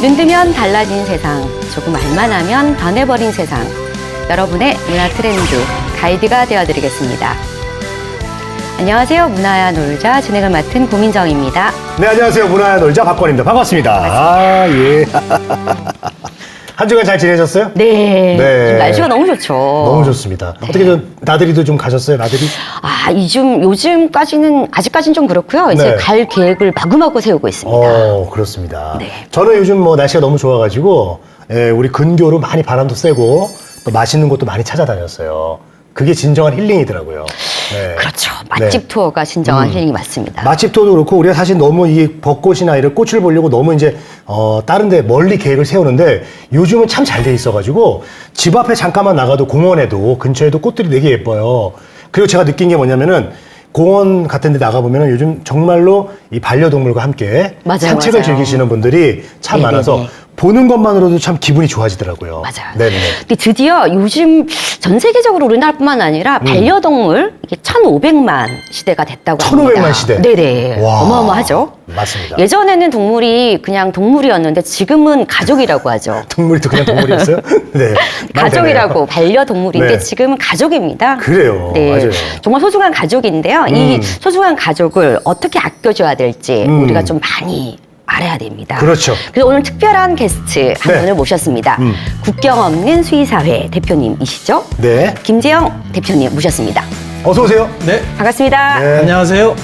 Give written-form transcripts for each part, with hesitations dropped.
눈 뜨면 달라진 세상, 조금 알만 하면 변해버린 세상. 여러분의 문화 트렌드 가이드가 되어드리겠습니다. 안녕하세요. 문화야 놀자 진행을 맡은 고민정입니다. 네, 안녕하세요. 문화야 놀자 박권입니다. 반갑습니다. 아, 예. 한 주간 잘 지내셨어요? 네. 네. 날씨가 너무 좋죠. 너무 좋습니다. 네. 어떻게 좀 나들이도 좀 가셨어요? 나들이? 요즘까지는 아직까지는 좀 그렇고요. 이제 네. 갈 계획을 마구마구 세우고 있습니다. 그렇습니다. 네. 저는 요즘 뭐 날씨가 너무 좋아가지고 우리 근교로 많이 바람도 세고 또 맛있는 곳도 많이 찾아다녔어요. 그게 진정한 힐링이더라고요. 네. 그렇죠. 맛집 네. 투어가 진정한 힐링이 맞습니다. 맛집도 그렇고 우리가 사실 너무 이 벚꽃이나 이런 꽃을 보려고 너무 이제 다른 데 멀리 계획을 세우는데 요즘은 참 잘 돼 있어가지고 집 앞에 잠깐만 나가도 공원에도 근처에도 꽃들이 되게 예뻐요. 그리고 제가 느낀 게 뭐냐면은 공원 같은 데 나가보면 요즘 정말로 이 반려동물과 함께 맞아요, 산책을 맞아요. 즐기시는 분들이 참 네네네. 많아서 보는 것만으로도 참 기분이 좋아지더라고요. 맞아요. 네네. 근데 드디어 요즘 전 세계적으로 우리나라뿐만 아니라 반려동물 이게 1,500만 시대가 됐다고 1,500만 합니다. 시대? 네네. 와. 어마어마하죠. 맞습니다. 예전에는 동물이 그냥 동물이었는데 지금은 가족이라고 하죠. 동물도 그냥 동물이었어요? 네. 많이 가족이라고 되네요. 반려동물인데 네. 지금은 가족입니다. 그래요. 네. 맞아요. 정말 소중한 가족인데요. 이 소중한 가족을 어떻게 아껴줘야 될지 우리가 좀 많이 알아야 됩니다. 그렇죠. 그래서 오늘 특별한 게스트 한 네. 분을 모셨습니다. 국경 없는 수의사회 대표님이시죠? 네. 김재영 대표님 모셨습니다. 어서 오세요. 네, 반갑습니다. 네. 안녕하세요.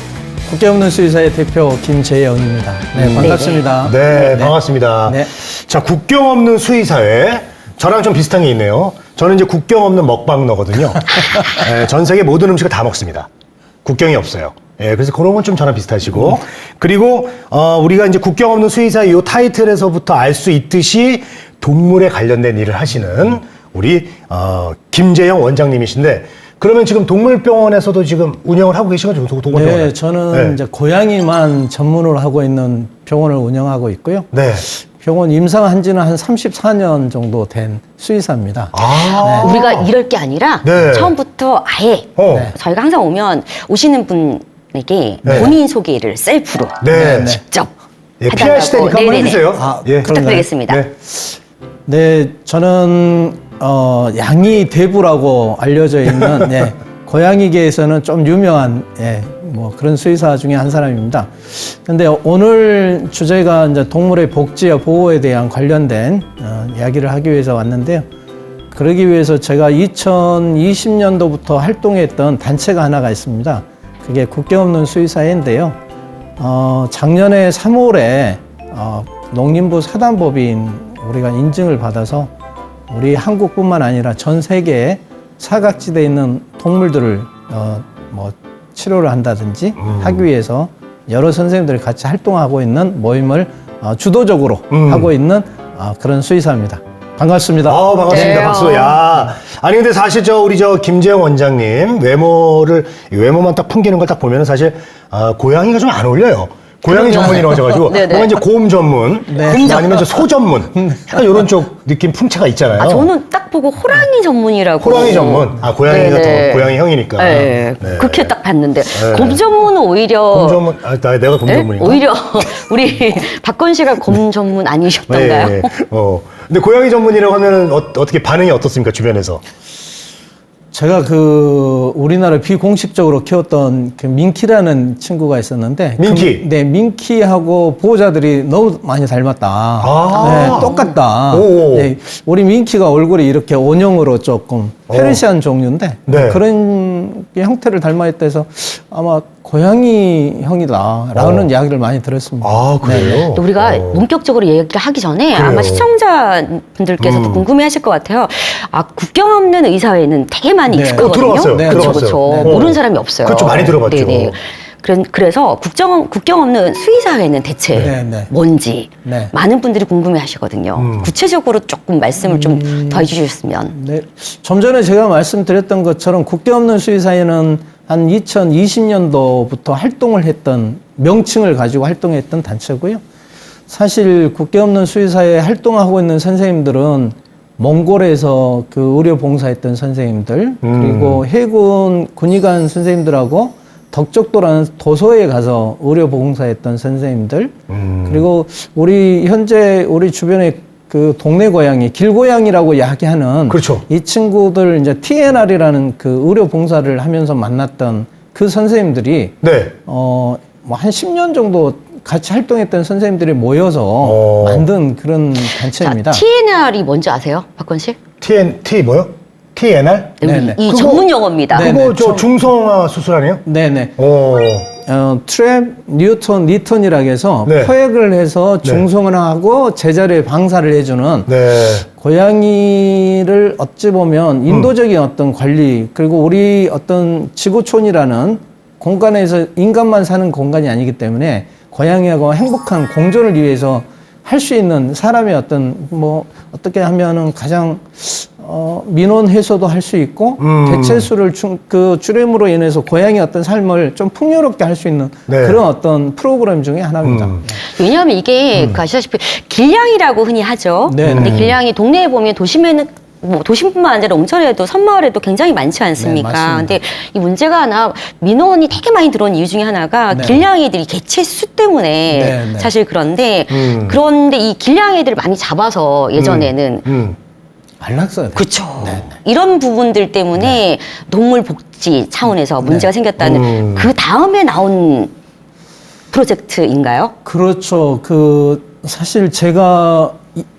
국경 없는 수의사의 대표 김재영입니다. 네, 반갑습니다. 네, 반갑습니다. 네. 자, 국경 없는 수의사회. 저랑 좀 비슷한 게 있네요. 저는 이제 국경 없는 먹방러거든요. 네, 전 세계 모든 음식을 다 먹습니다. 국경이 없어요. 예, 그래서 그런 건 좀 저랑 비슷하시고. 그리고, 우리가 이제 국경 없는 수의사의 이 타이틀에서부터 알 수 있듯이 동물에 관련된 일을 하시는 우리, 김재영 원장님이신데, 그러면 지금 동물병원에서도 지금 운영을 하고 계시거든요, 동물병원. 네, 저는 네. 이제 고양이만 전문으로 하고 있는 병원을 운영하고 있고요. 네. 병원 임상한 지는 한 34년 정도 된 수의사입니다. 아. 우리가 이럴 게 아니라 네. 처음부터 아예 네. 저희가 항상 오시는 분에게 네. 본인 소개를 셀프로 네. 직접 예, 해달라고. PR 시대니까 한번 네네네. 해주세요. 아, 예. 부탁드리겠습니다. 네. 네, 저는 양이 대부라고 알려져 있는 예, 고양이계에서는 좀 유명한 뭐 그런 수의사 중에 한 사람입니다. 근데 오늘 주제가 이제 동물의 복지와 보호에 대한 관련된 이야기를 하기 위해서 왔는데요. 그러기 위해서 제가 2020년도부터 활동했던 단체가 하나가 있습니다. 그게 국경 없는 수의사회인데요. 작년에 3월에 농림부 사단법인 우리가 인증을 받아서 우리 한국뿐만 아니라 전 세계에 사각지대에 있는 동물들을 뭐 치료를 한다든지 하기 위해서 여러 선생님들이 같이 활동하고 있는 모임을 주도적으로 하고 있는 그런 수의사입니다. 반갑습니다. 반갑습니다. 네. 박수. 야. 아니, 근데 사실 우리 김재영 원장님 외모만 딱 풍기는 걸 딱 보면은 사실, 고양이가 좀 안 어울려요. 고양이 전문이라고 하셔가지고. 네네. 뭔가 이제 곰 전문. 아니면 이제 소 전문. 약간 이런 쪽 느낌 풍채가 있잖아요. 저는 딱 보고 호랑이 전문이라고. 호랑이 전문. 고양이가 네네. 더 고양이 형이니까. 네. 네. 그렇게 딱 봤는데 곰 전문은 오히려 곰 전문. 내가 곰 네? 전문인가? 오히려 우리 박건 씨가 곰 전문 아니셨던가요? 네. 근데 고양이 전문이라고 하면은 어떻게 반응이 어떻습니까, 주변에서? 제가 우리나라 비공식적으로 키웠던 그 민키라는 친구가 있었는데 민키? 네, 민키하고 보호자들이 너무 많이 닮았다. 네, 똑같다. 오. 네, 우리 민키가 얼굴이 이렇게 원형으로 조금 페르시안 종류인데 네. 그런 형태를 닮아있다 해서 아마 고양이 형이다라는 이야기를 많이 들었습니다. 그래요? 또 우리가 본격적으로 얘기를 하기 전에 그래요. 아마 시청자분들께서도 궁금해하실 것 같아요. 국경 없는 의사회는 되게 많이 네. 익숙하거든요. 들어봤어요. 네, 그렇죠, 들어봤어요. 그렇죠. 네. 모르는 사람이 없어요. 그렇죠, 많이 들어봤죠. 네네. 그래서 국경 없는 수의사회는 대체 네, 네. 뭔지 네. 많은 분들이 궁금해하시거든요. 구체적으로 조금 말씀을 좀 더 해주셨으면. 네, 좀 전에 제가 말씀드렸던 것처럼 국경 없는 수의사회는 한 2020년도부터 활동을 했던 명칭을 가지고 활동했던 단체고요. 사실 국경 없는 수의사회에 활동하고 있는 선생님들은 몽골에서 의료 봉사했던 선생님들 그리고 해군 군의관 선생님들하고 덕적도라는 도서에 가서 의료보건사했던 선생님들, 그리고 현재 우리 주변에 그 동네 고양이, 길고양이라고 이야기하는 그렇죠. 이 친구들 이제 TNR이라는 그 의료봉사를 하면서 만났던 그 선생님들이 네. 뭐 한 10년 정도 같이 활동했던 선생님들이 모여서 만든 그런 단체입니다. 자, TNR이 뭔지 아세요, 박건 씨? T 뭐요? TNR? 네네. 이 전문 용어입니다. 네. 그거 저 중성화 수술 아니에요? 네네. 오. 트랩, 뉴턴, 리턴이라고 해서 네. 포획을 해서 중성화하고 제자리에 방사를 해주는 네. 고양이를 어찌 보면 인도적인 어떤 관리, 그리고 우리 어떤 지구촌이라는 공간에서 인간만 사는 공간이 아니기 때문에 고양이하고 행복한 공존을 위해서 할 수 있는 사람의 어떤 뭐 어떻게 하면은 가장 민원 해소도 할 수 있고 개체수를 줄임으로 인해서 고양이 어떤 삶을 좀 풍요롭게 할 수 있는 네. 그런 어떤 프로그램 중에 하나입니다. 왜냐하면 이게 그 아시다시피 길냥이라고 흔히 하죠. 네. 근데 길냥이 동네에 보면 도심에는 뭐 도심뿐만 아니라 옹천에도 섬마을에도 굉장히 많지 않습니까? 네, 맞습니다. 근데 이 문제가 하나 민원이 되게 많이 들어온 이유 중에 하나가 네. 길냥이들이 개체 수 때문에 네, 네. 사실 그런데 이 길냥이들을 많이 잡아서 예전에는 안락사가 그렇죠. 네, 이런 부분들 때문에 동물 복지 차원에서 문제가 생겼다는 그 다음에 나온 프로젝트인가요? 그렇죠. 사실 제가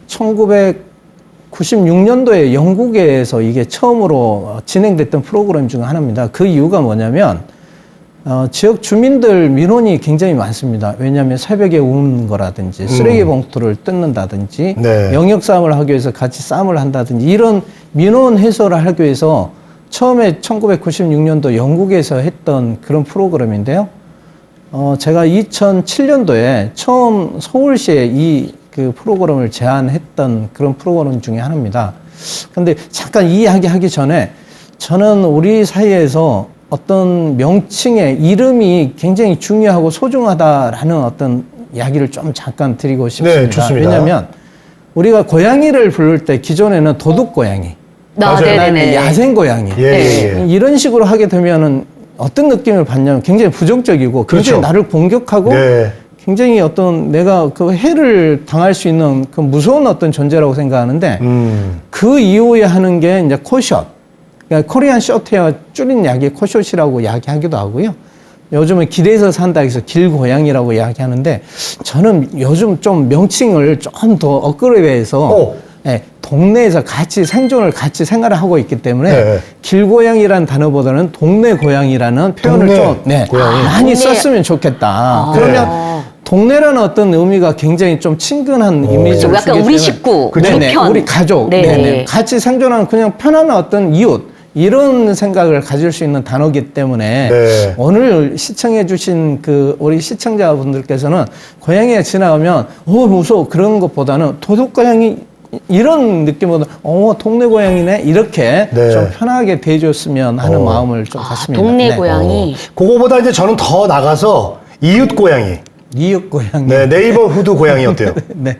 1996년도에 영국에서 이게 처음으로 진행됐던 프로그램 중 하나입니다. 그 이유가 뭐냐면, 지역 주민들 민원이 굉장히 많습니다. 왜냐하면 새벽에 우는 거라든지, 쓰레기 봉투를 뜯는다든지, 네. 영역 싸움을 하기 위해서 같이 싸움을 한다든지, 이런 민원 해소를 하기 위해서 처음에 1996년도 영국에서 했던 그런 프로그램인데요. 제가 2007년도에 처음 서울시에 그 프로그램을 제안했던 그런 프로그램 중에 하나입니다. 근데 잠깐 이 이야기 하기 전에 저는 우리 사이에서 어떤 명칭의 이름이 굉장히 중요하고 소중하다라는 어떤 이야기를 좀 잠깐 드리고 싶습니다. 네, 좋습니다. 왜냐하면 우리가 고양이를 부를 때 기존에는 도둑고양이, 맞아요. 그다음에 야생고양이 예. 이런 식으로 하게 되면은 어떤 느낌을 받냐면 굉장히 부정적이고 굉장히 그렇죠. 나를 공격하고 네. 굉장히 어떤 내가 그 해를 당할 수 있는 그 무서운 어떤 존재라고 생각하는데 그 이후에 하는 게 이제 코숏, 그러니까 코리안 숏헤어 줄인 약이 코숏이라고 이야기하기도 하고요. 요즘은 길에서 산다 해서 길고양이라고 이야기하는데 저는 요즘 좀 명칭을 좀 더 업그레이드해서 동네에서 같이 생존을 같이 생활을 하고 있기 때문에 네. 길고양이라는 단어보다는 동네 고양이라는 표현을 동네 좀 고양이. 많이 동네. 썼으면 좋겠다. 아. 그러면 동네라는 어떤 의미가 굉장히 좀 친근한 이미지를 약간 주기 우리 때문에 식구, 네네, 우리 편. 우리 가족, 네네. 네네. 같이 생존하는 그냥 편안한 어떤 이웃 이런 생각을 가질 수 있는 단어이기 때문에 네. 오늘 시청해주신 우리 시청자분들께서는 고양이가 지나가면 무서워 그런 것보다는 도둑고양이 이런 느낌보다 동네 고양이네 이렇게 네. 좀 편하게 대해줬으면 하는 마음을 좀 갖습니다. 동네 네. 고양이. 그거보다 이제 저는 더 나가서 이웃 고양이. 이웃 고양이. 네, 네이버후드 고양이 어때요? 네.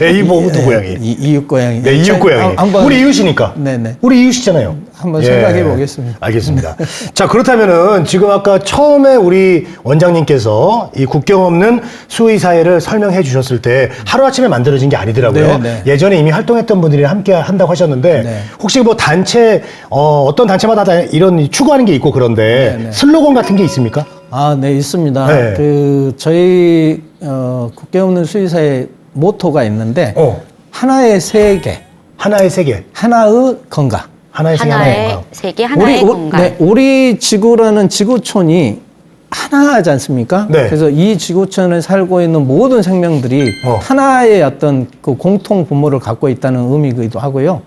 네이버후드 고양이. 이웃 고양이. 네, 이웃 고양이. 한번 우리 이웃이니까. 네네. 우리 이웃이잖아요. 한번 생각해 보겠습니다. 알겠습니다. 자, 그렇다면은 지금 아까 처음에 우리 원장님께서 이 국경 없는 수의 사회를 설명해 주셨을 때 하루아침에 만들어진 게 아니더라고요. 네. 예전에 이미 활동했던 분들이 함께 한다고 하셨는데 네. 혹시 뭐 단체 어떤 단체마다 다 이런 추구하는 게 있고 그런데 네. 슬로건 같은 게 있습니까? 네, 있습니다. 네. 저희 국경 없는 수의사의 모토가 있는데 하나의 세계, 하나의 세계. 하나의 건강. 하나의 세계, 하나의 하나의 건강. 세계, 하나의 공간. 우리 지구라는 지구촌이 하나하지 않습니까? 네. 그래서 이 지구촌에 살고 있는 모든 생명들이 하나의 어떤 그 공통 분모를 갖고 있다는 의미이기도 하고요.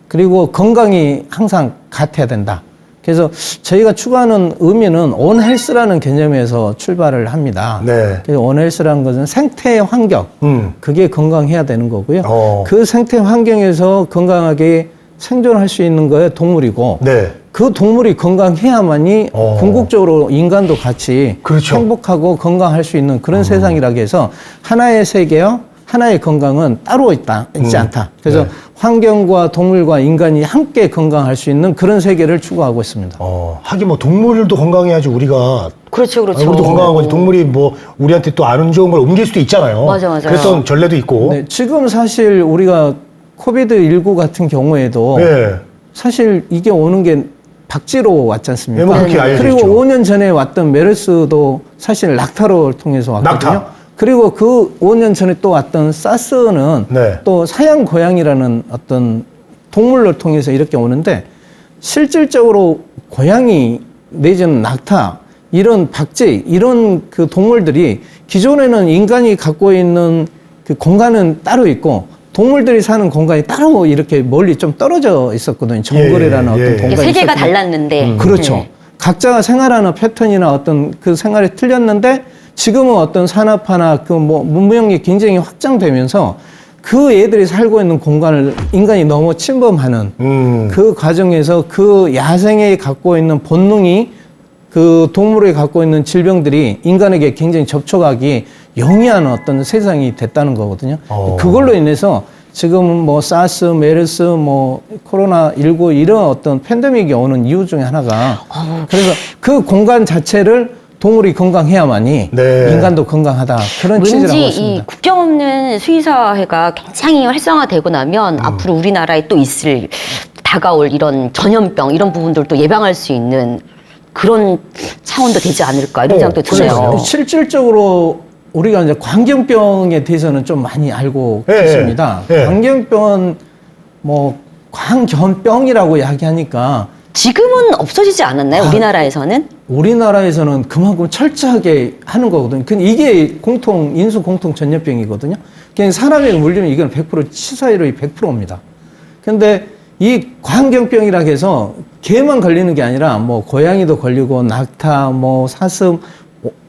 그리고 건강이 항상 같아야 된다. 그래서 저희가 추구하는 의미는 온헬스라는 개념에서 출발을 합니다. 네. 그래서 온헬스라는 것은 생태 환경, 그게 건강해야 되는 거고요. 그 생태 환경에서 건강하게 생존할 수 있는 거에 동물이고, 네. 그 동물이 건강해야만이 궁극적으로 인간도 같이 그렇죠. 행복하고 건강할 수 있는 그런 세상이라고 해서 하나의 세계와 하나의 건강은 따로 있지 않다. 그래서 환경과 동물과 인간이 함께 건강할 수 있는 그런 세계를 추구하고 있습니다. 하긴 뭐 동물들도 건강해야지 우리가. 그렇죠, 그렇죠. 우리도 건강한 거지. 동물이 뭐 우리한테 또 안 좋은 걸 옮길 수도 있잖아요. 맞아요. 그랬던 전례도 있고. 네, 지금 사실 우리가 코비드19 같은 경우에도 예. 사실 이게 오는 게 박쥐로 왔지 않습니까? 예, 뭐 그렇게 알려져 그리고 있죠. 5년 전에 왔던 메르스도 사실 낙타를 통해서 왔거든요. 낙타. 그리고 그 5년 전에 또 왔던 사스는 네. 또 사양 고양이라는 어떤 동물을 통해서 이렇게 오는데 실질적으로 고양이 내지는 낙타 이런 박쥐 이런 그 동물들이 기존에는 인간이 갖고 있는 그 공간은 따로 있고 동물들이 사는 공간이 따로 이렇게 멀리 좀 떨어져 있었거든요. 정글이라는 어떤 공간이 세계가 있었거든요. 달랐는데. 그렇죠. 네. 각자가 생활하는 패턴이나 어떤 그 생활이 틀렸는데 지금은 어떤 산업화나 그 뭐 문명이 굉장히 확장되면서 그 애들이 살고 있는 공간을 인간이 너무 침범하는 그 과정에서 그 야생에 갖고 있는 본능이 그 동물이 갖고 있는 질병들이 인간에게 굉장히 접촉하기 용이한 어떤 세상이 됐다는 거거든요. 그걸로 인해서 지금 뭐 사스, 메르스, 뭐 코로나19 이런 어떤 팬데믹이 오는 이유 중에 하나가 그래서 그 공간 자체를 동물이 건강해야만이 네. 인간도 건강하다 그런 취지를 하고 왠지 있습니다. 이 국경 없는 수의사회가 굉장히 활성화되고 나면 앞으로 우리나라에 또 있을 다가올 이런 전염병 이런 부분들도 예방할 수 있는 그런 차원도 되지 않을까 이런 생각도 드네요. 그러니까요. 실질적으로 우리가 이제 광견병에 대해서는 좀 많이 알고 예, 있습니다. 예. 광견병은 뭐 광견병이라고 이야기하니까 지금은 없어지지 않았나요? 우리나라에서는? 우리나라에서는 그만큼 철저하게 하는 거거든요. 근데 이게 인수 공통 전염병이거든요. 그냥 사람에게 물리면 이건 100% 치사율이 100%입니다. 근데 이 광견병이라 해서 개만 걸리는 게 아니라 뭐 고양이도 걸리고 낙타, 뭐 사슴,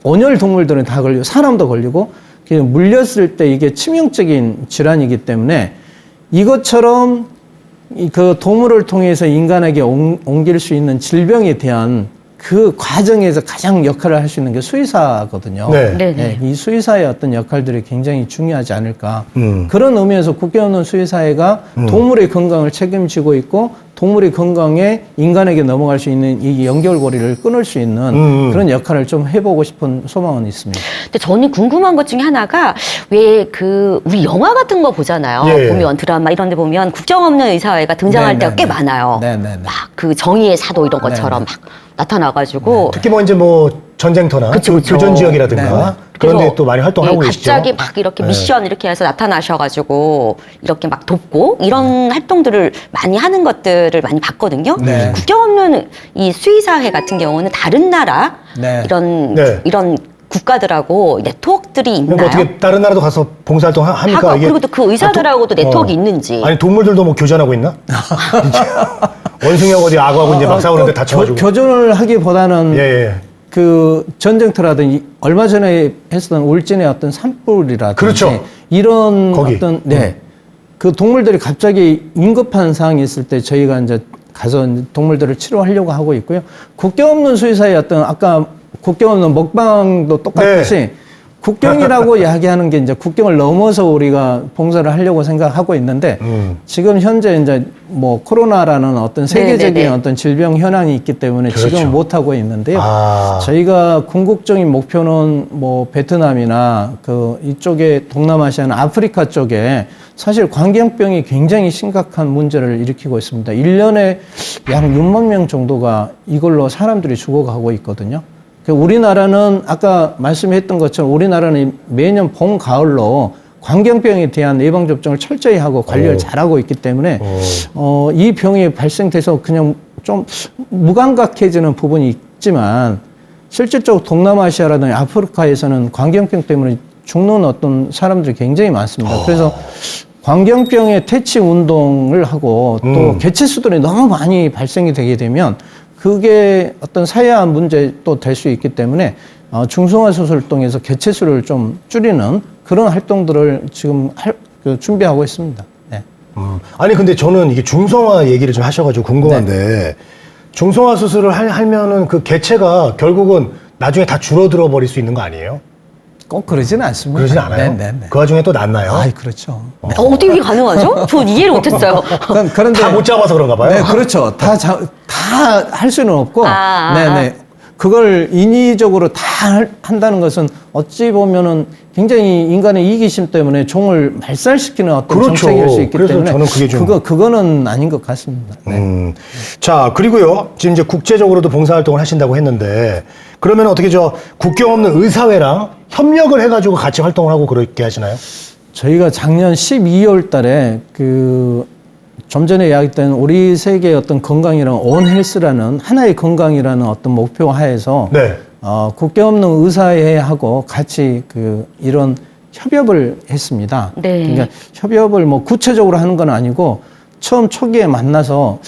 온열 동물들은 다 걸리고 사람도 걸리고 그냥 물렸을 때 이게 치명적인 질환이기 때문에 이것처럼 그 동물을 통해서 인간에게 옮길 수 있는 질병에 대한 그 과정에서 가장 역할을 할 수 있는 게 수의사거든요. 네. 네네. 네, 이 수의사의 어떤 역할들이 굉장히 중요하지 않을까. 그런 의미에서 국경 없는 수의사회가 동물의 건강을 책임지고 있고 동물의 건강에 인간에게 넘어갈 수 있는 이 연결고리를 끊을 수 있는 그런 역할을 좀 해보고 싶은 소망은 있습니다. 근데 저는 궁금한 것 중에 하나가 왜 그 우리 영화 같은 거 보잖아요. 예. 보면 드라마 이런 데 보면 국경 없는 의사회가 등장할 네, 때가 네, 꽤 네. 많아요. 네, 네, 네. 막 그 정의의 사도 이런 것처럼 막 나타나가지고 특히 뭐 이제 뭐 전쟁터나 그쵸, 그쵸. 교전 지역이라든가 네, 네. 그런 데 그래서 또 많이 활동하고 예, 계시죠. 갑자기 막 이렇게 네. 미션 이렇게 해서 나타나셔가지고 이렇게 막 돕고 이런 활동들을 많이 하는 것들을 많이 봤거든요. 네. 국경 없는 이 수의사회 같은 경우는 다른 나라 네. 이런 국가들하고 네트워크들이 있나요? 그러니까 어떻게 다른 나라도 가서 봉사활동 합니까? 이게 그리고 또 그 의사들하고도 네트워크 있는지. 아니 동물들도 뭐 교전하고 있나? 원숭이하고 어디 악어하고 이제 막 싸우는데 다쳐가지고. 교전을 하기보다는 예, 예. 그 전쟁터라든지 얼마 전에 했었던 울진의 어떤 산불이라든지 그렇죠. 이런 거기. 어떤 그 동물들이 갑자기 응급한 상황이 있을 때 저희가 이제 가서 동물들을 치료하려고 하고 있고요. 국경 없는 수의사의 어떤 아까 국경 없는 먹방도 똑같이 국경이라고 이야기하는 게 이제 국경을 넘어서 우리가 봉사를 하려고 생각하고 있는데 지금 현재 이제 뭐 코로나라는 어떤 세계적인 네네네. 어떤 질병 현황이 있기 때문에 그렇죠. 지금 못 하고 있는데요. 아. 저희가 궁극적인 목표는 뭐 베트남이나 그 이쪽에 동남아시아나 아프리카 쪽에 사실 광견병이 굉장히 심각한 문제를 일으키고 있습니다. 1년에 약 6만 명 정도가 이걸로 사람들이 죽어가고 있거든요. 우리나라는 아까 말씀했던 것처럼 우리나라는 매년 봄, 가을로 광견병에 대한 예방접종을 철저히 하고 관리를 잘하고 있기 때문에 이 병이 발생돼서 그냥 좀 무감각해지는 부분이 있지만 실질적으로 동남아시아라든지 아프리카에서는 광견병 때문에 죽는 어떤 사람들이 굉장히 많습니다. 그래서 광견병의 퇴치 운동을 하고 또 개체수들이 너무 많이 발생이 되게 되면 그게 어떤 사회화 문제 또 될 수 있기 때문에 중성화 수술을 통해서 개체수를 좀 줄이는 그런 활동들을 지금 준비하고 있습니다. 네. 아니 근데 저는 이게 중성화 얘기를 좀 하셔가지고 궁금한데 중성화 수술을 하면은 그 개체가 결국은 나중에 다 줄어들어 버릴 수 있는 거 아니에요? 꼭 그러지는 않습니다. 그러진 않아요? 네네네. 그 와중에 또 낫나요? 아, 그렇죠. 어떻게 이게 가능하죠? 전 이해를 못했어요. 그런데 다 못 잡아서 그런가 봐요. 네, 그렇죠. 다 할 수는 없고, 아. 네네. 그걸 인위적으로 다 한다는 것은 어찌 보면은 굉장히 인간의 이기심 때문에 종을 말살시키는 어떤 그렇죠. 정책일 수 있기 그래서 때문에 저는 그게 좀- 그거는 아닌 것 같습니다. 네. 자, 그리고요. 지금 이제 국제적으로도 봉사활동을 하신다고 했는데, 그러면 어떻게 국경 없는 의사회랑 협력을 해가지고 같이 활동을 하고 그렇게 하시나요? 저희가 작년 12월 달에 좀 전에 이야기했던 우리 세계의 어떤 건강이라는 온 헬스라는 하나의 건강이라는 어떤 목표 하에서 네. 국경 없는 의사회하고 같이 이런 협업을 했습니다. 네. 그러니까 협업을 뭐 구체적으로 하는 건 아니고 처음 초기에 만나서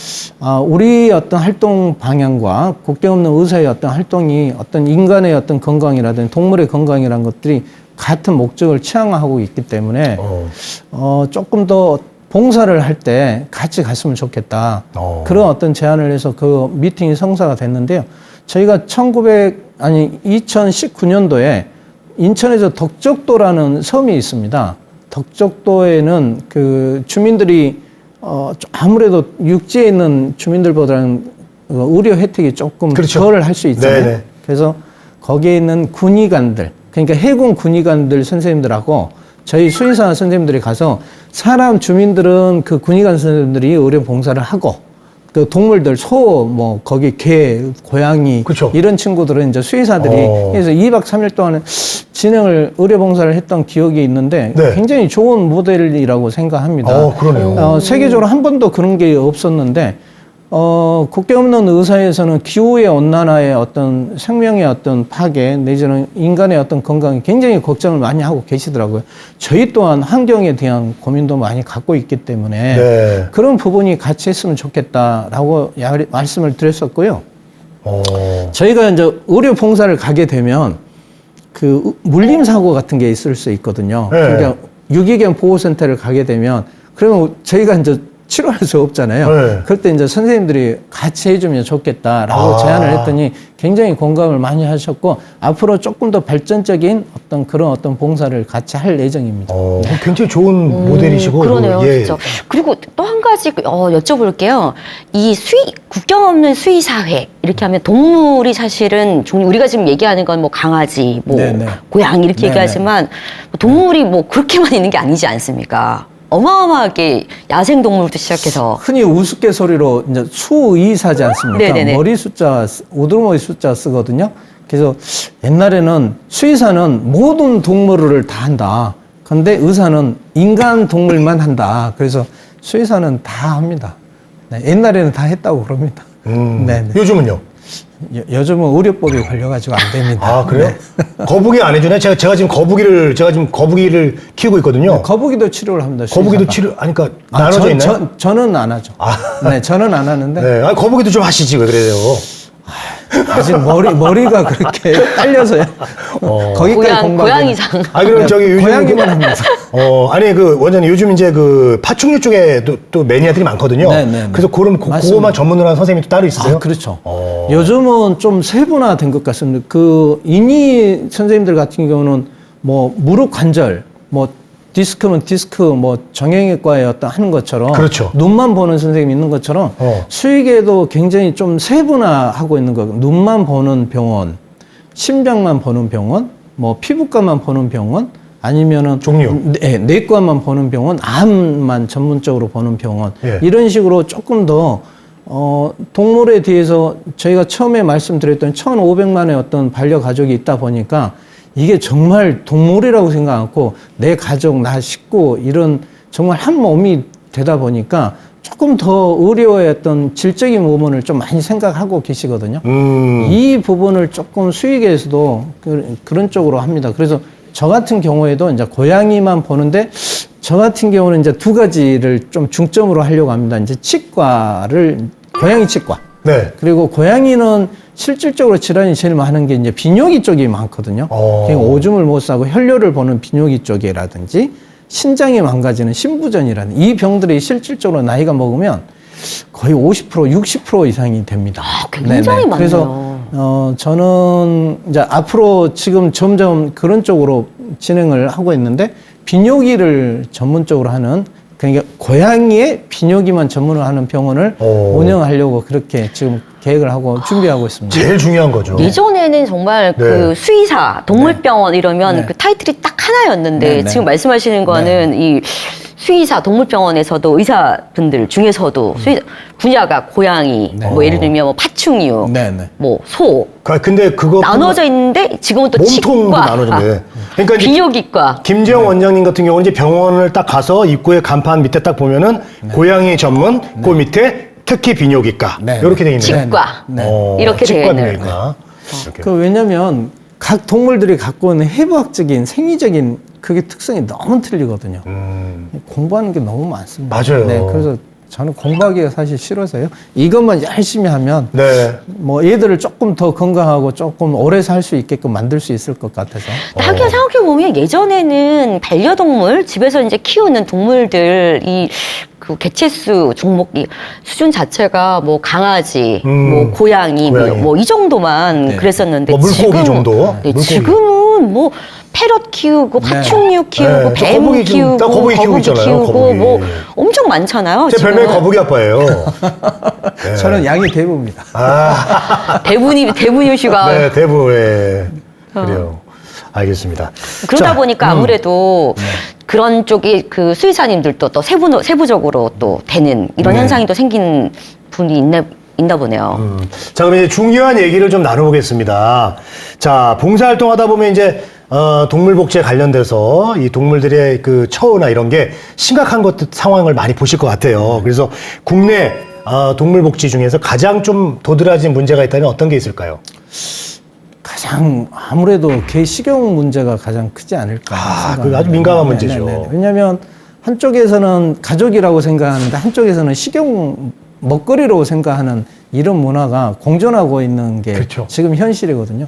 우리 어떤 활동 방향과 국경 없는 의사의 어떤 활동이 어떤 인간의 어떤 건강이라든지 동물의 건강이라는 것들이 같은 목적을 치향하고 있기 때문에 조금 더 봉사를 할 때 같이 갔으면 좋겠다. 그런 어떤 제안을 해서 그 미팅이 성사가 됐는데요. 저희가 2019년도에 인천에서 덕적도라는 섬이 있습니다. 덕적도에는 주민들이 아무래도 육지에 있는 주민들보다는 의료 혜택이 조금 그렇죠. 덜 할 수 있잖아요. 네네. 그래서 거기에 있는 군의관들, 그러니까 해군 군의관들 선생님들하고 저희 수의사 선생님들이 가서 주민들은 그 군의관 선생님들이 의료 봉사를 하고 그 동물들, 거기 개, 고양이 그쵸. 이런 친구들은 이제 수의사들이 그래서 2박 3일 동안 의료 봉사를 했던 기억이 있는데 네. 굉장히 좋은 모델이라고 생각합니다. 그러네요. 세계적으로 한 번도 그런 게 없었는데 국경 없는 의사에서는 기후의 온난화의 어떤 생명의 어떤 파괴 내지는 인간의 어떤 건강에 굉장히 걱정을 많이 하고 계시더라고요. 저희 또한 환경에 대한 고민도 많이 갖고 있기 때문에 네. 그런 부분이 같이 했으면 좋겠다라고 말씀을 드렸었고요. 저희가 이제 의료 봉사를 가게 되면 물림 사고 같은 게 있을 수 있거든요. 네. 그러니까 유기견 보호센터를 가게 되면 그러면 저희가 이제 치료할 수 없잖아요. 네. 그럴 때 이제 선생님들이 같이 해주면 좋겠다라고 제안을 했더니 굉장히 공감을 많이 하셨고 앞으로 조금 더 발전적인 그런 봉사를 같이 할 예정입니다. 굉장히 좋은 모델이시고. 그러네요, 예. 진짜. 그리고 또 한 가지 여쭤볼게요. 이 국경 없는 수의사회 이렇게 하면 동물이 사실은 우리가 지금 얘기하는 건 뭐 강아지, 네네. 고양이 이렇게 네네. 얘기하지만 동물이 그렇게만 있는 게 아니지 않습니까? 어마어마하게 야생 동물부터 시작해서 흔히 우스갯소리로 이제 수의사지 않습니까? 네네네. 우두머리 숫자 쓰거든요. 그래서 옛날에는 수의사는 모든 동물을 다 한다. 근데 의사는 인간 동물만 한다. 그래서 수의사는 다 합니다. 네, 옛날에는 다 했다고 그럽니다. 네. 요즘은요? 요즘은 의료법이 걸려가지고 안 됩니다. 아, 그래요? 네. 거북이 안 해주네? 제가 지금 거북이를 키우고 있거든요. 거북이도 치료를 합니다. 거북이도 수의사가. 그러니까 나눠져 있나요? 저는 안 하죠. 네, 저는 안 하는데. 네. 거북이도 좀 하시지, 왜 그래요? 아직 머리가 그렇게 딸려서요. 거기까지 공부하고. 고양이상. 그럼 요즘. 고양이만 합니다. 원장님, 요즘 이제 파충류 쪽에 또 매니아들이 많거든요. 네네. 그래서 그거만 전문으로 하는 선생님이 또 따로 있으세요? 그렇죠. 요즘은 좀 세분화된 것 같습니다. 인이 선생님들 같은 경우는 무릎 관절, 디스크면 디스크, 정형외과에 하는 것처럼. 그렇죠. 눈만 보는 선생님이 있는 것처럼 수의계도 굉장히 좀 세분화하고 있는 거예요. 눈만 보는 병원, 심장만 보는 병원, 피부과만 보는 병원, 아니면은 종류. 내과만 보는 병원, 암만 전문적으로 보는 병원. 예. 이런 식으로 조금 더 동물에 대해서 저희가 처음에 말씀드렸던 1,500만의 어떤 반려가족이 있다 보니까 이게 정말 동물이라고 생각 않고 내 가족, 나 식구 이런 정말 한 몸이 되다 보니까 조금 더 의료의 어떤 질적인 부분을 좀 많이 생각하고 계시거든요. 이 부분을 조금 수의계에서도 그런 쪽으로 합니다. 그래서 저 같은 경우에도 이제 고양이만 보는데 저 같은 경우는 이제 두 가지를 좀 중점으로 하려고 합니다. 이제 고양이 치과. 네. 그리고 고양이는 실질적으로 질환이 제일 많은 게 이제 비뇨기 쪽이 많거든요. 그러니까 오줌을 못 싸고 혈뇨를 보는 비뇨기 쪽이라든지 신장이 망가지는 신부전이라는 이 병들이 실질적으로 나이가 먹으면 거의 50%, 60% 이상이 됩니다. 굉장히 많네요. 그래서 저는 이제 앞으로 지금 점점 그런 쪽으로 진행을 하고 있는데 비뇨기를 전문적으로 하는 그러니까 고양이의 비뇨기만 전문으로 하는 병원을 운영하려고 그렇게 지금 계획을 하고 준비하고 있습니다. 제일 중요한 거죠. 예전에는 정말 네. 그 수의사, 동물병원 이러면 네. 그 타이틀이 딱 하나였는데 네, 네. 지금 말씀하시는 거는 이 수의사, 동물병원에서도 의사분들 중에서도 분야가 고양이, 네. 뭐 예를 들면 뭐 파충류, 네, 네. 뭐 소 근데 그거 나눠져 있는데 지금은 또 몸통도 치과, 나눠졌네. 그러니까 이제 비뇨기과. 김재영 원장님 같은 경우는 이제 병원을 딱 가서 입구에 간판 밑에 딱 보면은 고양이 전문, 그 밑에 특히 비뇨기과 네. 이렇게 돼 있네요. 치과. 네. 이렇게 돼 있는. 치과입니까? 이렇게. 그 왜냐면 각 동물들이 갖고 있는 해부학적인 생리적인 그게 특성이 너무 틀리거든요. 공부하는 게 너무 많습니다. 맞아요. 네, 그래서 저는 공부하기가 사실 싫어서요. 이것만 열심히 하면 네. 뭐 얘들을 조금 더 건강하고 조금 오래 살 수 있게끔 만들 수 있을 것 같아서. 하긴 생각해보면 예전에는 반려동물, 집에서 이제 키우는 동물들, 그 개체수 종목이 수준 자체가 뭐 강아지, 뭐 고양이, 고양이. 뭐 이 정도만 네. 그랬었는데 뭐 물고기 정도? 네, 물고기. 지금은 뭐 패럿 키우고 네. 파충류 키우고 네, 저 뱀 거북이 지금 키우고 딱 거북이 키우고 있잖아요, 키우고 거북이. 뭐 엄청 많잖아요. 제 별명이 지금은. 거북이 아빠예요. 네. 저는 양이 대부입니다. 대분이시가 네, 대부에 그래요. 알겠습니다. 그러다 자, 보니까 아무래도 그런 쪽이 그 수의사님들도 또 세부적으로 또 되는 이런 네. 현상이 또 생긴 분이 있나 보네요. 자, 그럼 이제 중요한 얘기를 좀 나눠보겠습니다. 자, 봉사활동 하다 보면 이제, 동물복지에 관련돼서 이 동물들의 그 처우나 이런 게 심각한 상황을 많이 보실 것 같아요. 그래서 국내 동물복지 중에서 가장 좀 도드라진 문제가 있다면 어떤 게 있을까요? 가장 아무래도 개 식용 문제가 가장 크지 않을까. 생각합니다. 그거 아주 민감한 문제죠. 네네네. 왜냐하면 한쪽에서는 가족이라고 생각하는데 한쪽에서는 식용 먹거리로 생각하는 이런 문화가 공존하고 있는 게 그렇죠. 지금 현실이거든요.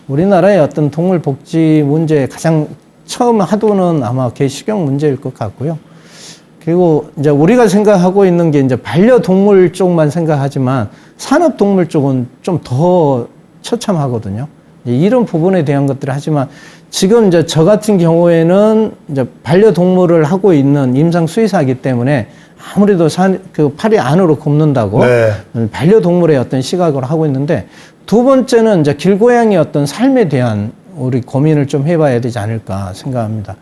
우리나라의 어떤 동물 복지 문제의 가장 처음 하도는 아마 개 식용 문제일 것 같고요. 그리고 이제 우리가 생각하고 있는 게 이제 반려동물 쪽만 생각하지만 산업동물 쪽은 좀 더 처참하거든요. 이런 부분에 대한 것들을 하지만 지금 이제 저 같은 경우에는 이제 반려동물을 하고 있는 임상 수의사이기 때문에 아무래도 그 팔이 안으로 굽는다고 네. 반려동물의 어떤 시각으로 하고 있는데 두 번째는 이제 길고양이의 어떤 삶에 대한 우리 고민을 좀 해봐야 되지 않을까 생각합니다.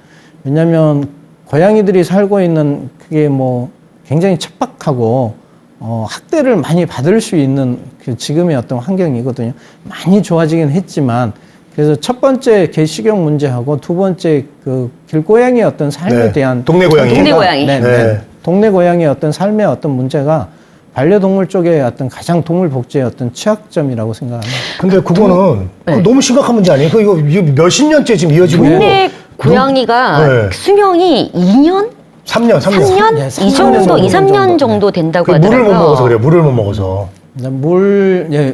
왜냐하면 고양이들이 살고 있는 그게 뭐 굉장히 척박하고 학대를 많이 받을 수 있는 그 지금의 어떤 환경이거든요. 많이 좋아지긴 했지만 그래서 첫 번째 개식용 문제하고 두 번째 그 길고양이의 어떤 삶에 네. 대한 동네 고양이. 동네 고양이. 네, 네. 네. 동네 고양이의 어떤 삶의 어떤 문제가 반려동물 쪽의 어떤 가장 동물 복지의 어떤 취약점이라고 생각합니다. 근데 그거는 네. 너무 심각한 문제 아니에요? 이거 몇십 년째 지금 이어지고 있는 동네 거. 고양이가 네. 수명이 2년? 3년. 3년? 예, 이 3년 정도, 2, 3년 정도. 정도 된다고 그 물을 하더라고요. 못 먹어서 그래요. 물을 못 먹어서.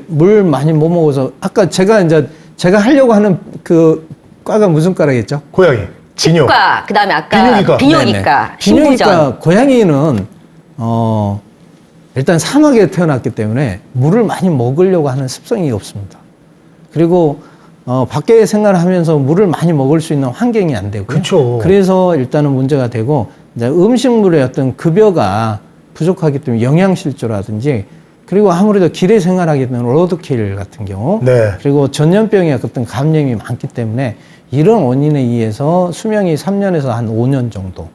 물 많이 못 먹어서 아까 제가 하려고 하는 그 과가 무슨 과라겠죠? 고양이. 진요. 치과, 그다음에 아까 비뇨기과. 비뇨기과, 네네. 신부전. 비뇨기과 고양이는 일단 사막에 태어났기 때문에 물을 많이 먹으려고 하는 습성이 없습니다. 그리고 밖에 생활을 하면서 물을 많이 먹을 수 있는 환경이 안 되고요. 그쵸. 그래서 일단은 문제가 되고 이제 음식물의 어떤 급여가 부족하기 때문에 영양실조라든지 그리고 아무래도 길에 생활하게 되는 로드킬 같은 경우 네. 그리고 전염병의 어떤 감염이 많기 때문에 이런 원인에 의해서 수명이 3년에서 한 5년 정도.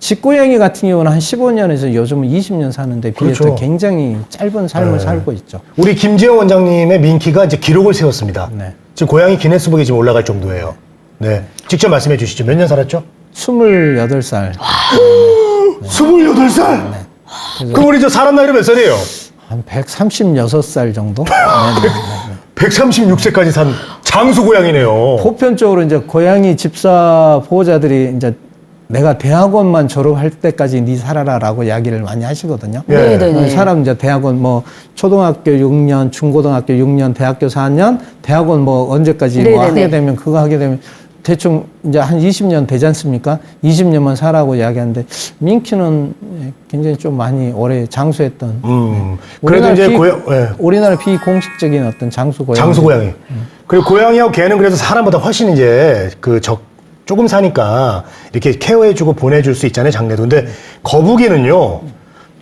집고양이 같은 경우는 한 15년에서 요즘은 20년 사는데 비해서 그렇죠. 굉장히 짧은 삶을 네. 살고 있죠. 우리 김재영 원장님의 민키가 이제 기록을 세웠습니다. 네. 지금 고양이 기네스북에 지금 올라갈 정도예요. 네. 직접 말씀해 주시죠. 몇 년 살았죠? 28살. 28살! 그럼 우리 저 사람 나이로 몇 살이에요? 한 136살 정도? 네, 네, 네. 136세까지 산 장수 고양이네요. 보편적으로 이제 고양이 집사 보호자들이 이제 내가 대학원만 졸업할 때까지 네 살아라라고 이야기를 많이 하시거든요. 예. 네네네. 사람 이제 대학원 뭐 초등학교 6년, 중고등학교 6년, 대학교 4년, 대학원 뭐 언제까지 뭐 네네네. 하게 되면 그거 하게 되면 대충 이제 한 20년 되지 않습니까? 20년만 살라고 이야기하는데 민키는 굉장히 좀 많이 오래 장수했던. 그래도 이제 우리나라 비공식적인 어떤 장수 고양이. 장수 고양이. 그리고 고양이하고 개는 그래도 사람보다 훨씬 이제 조금 사니까 이렇게 케어해주고 보내줄 수 있잖아요, 장례도. 근데 거북이는요.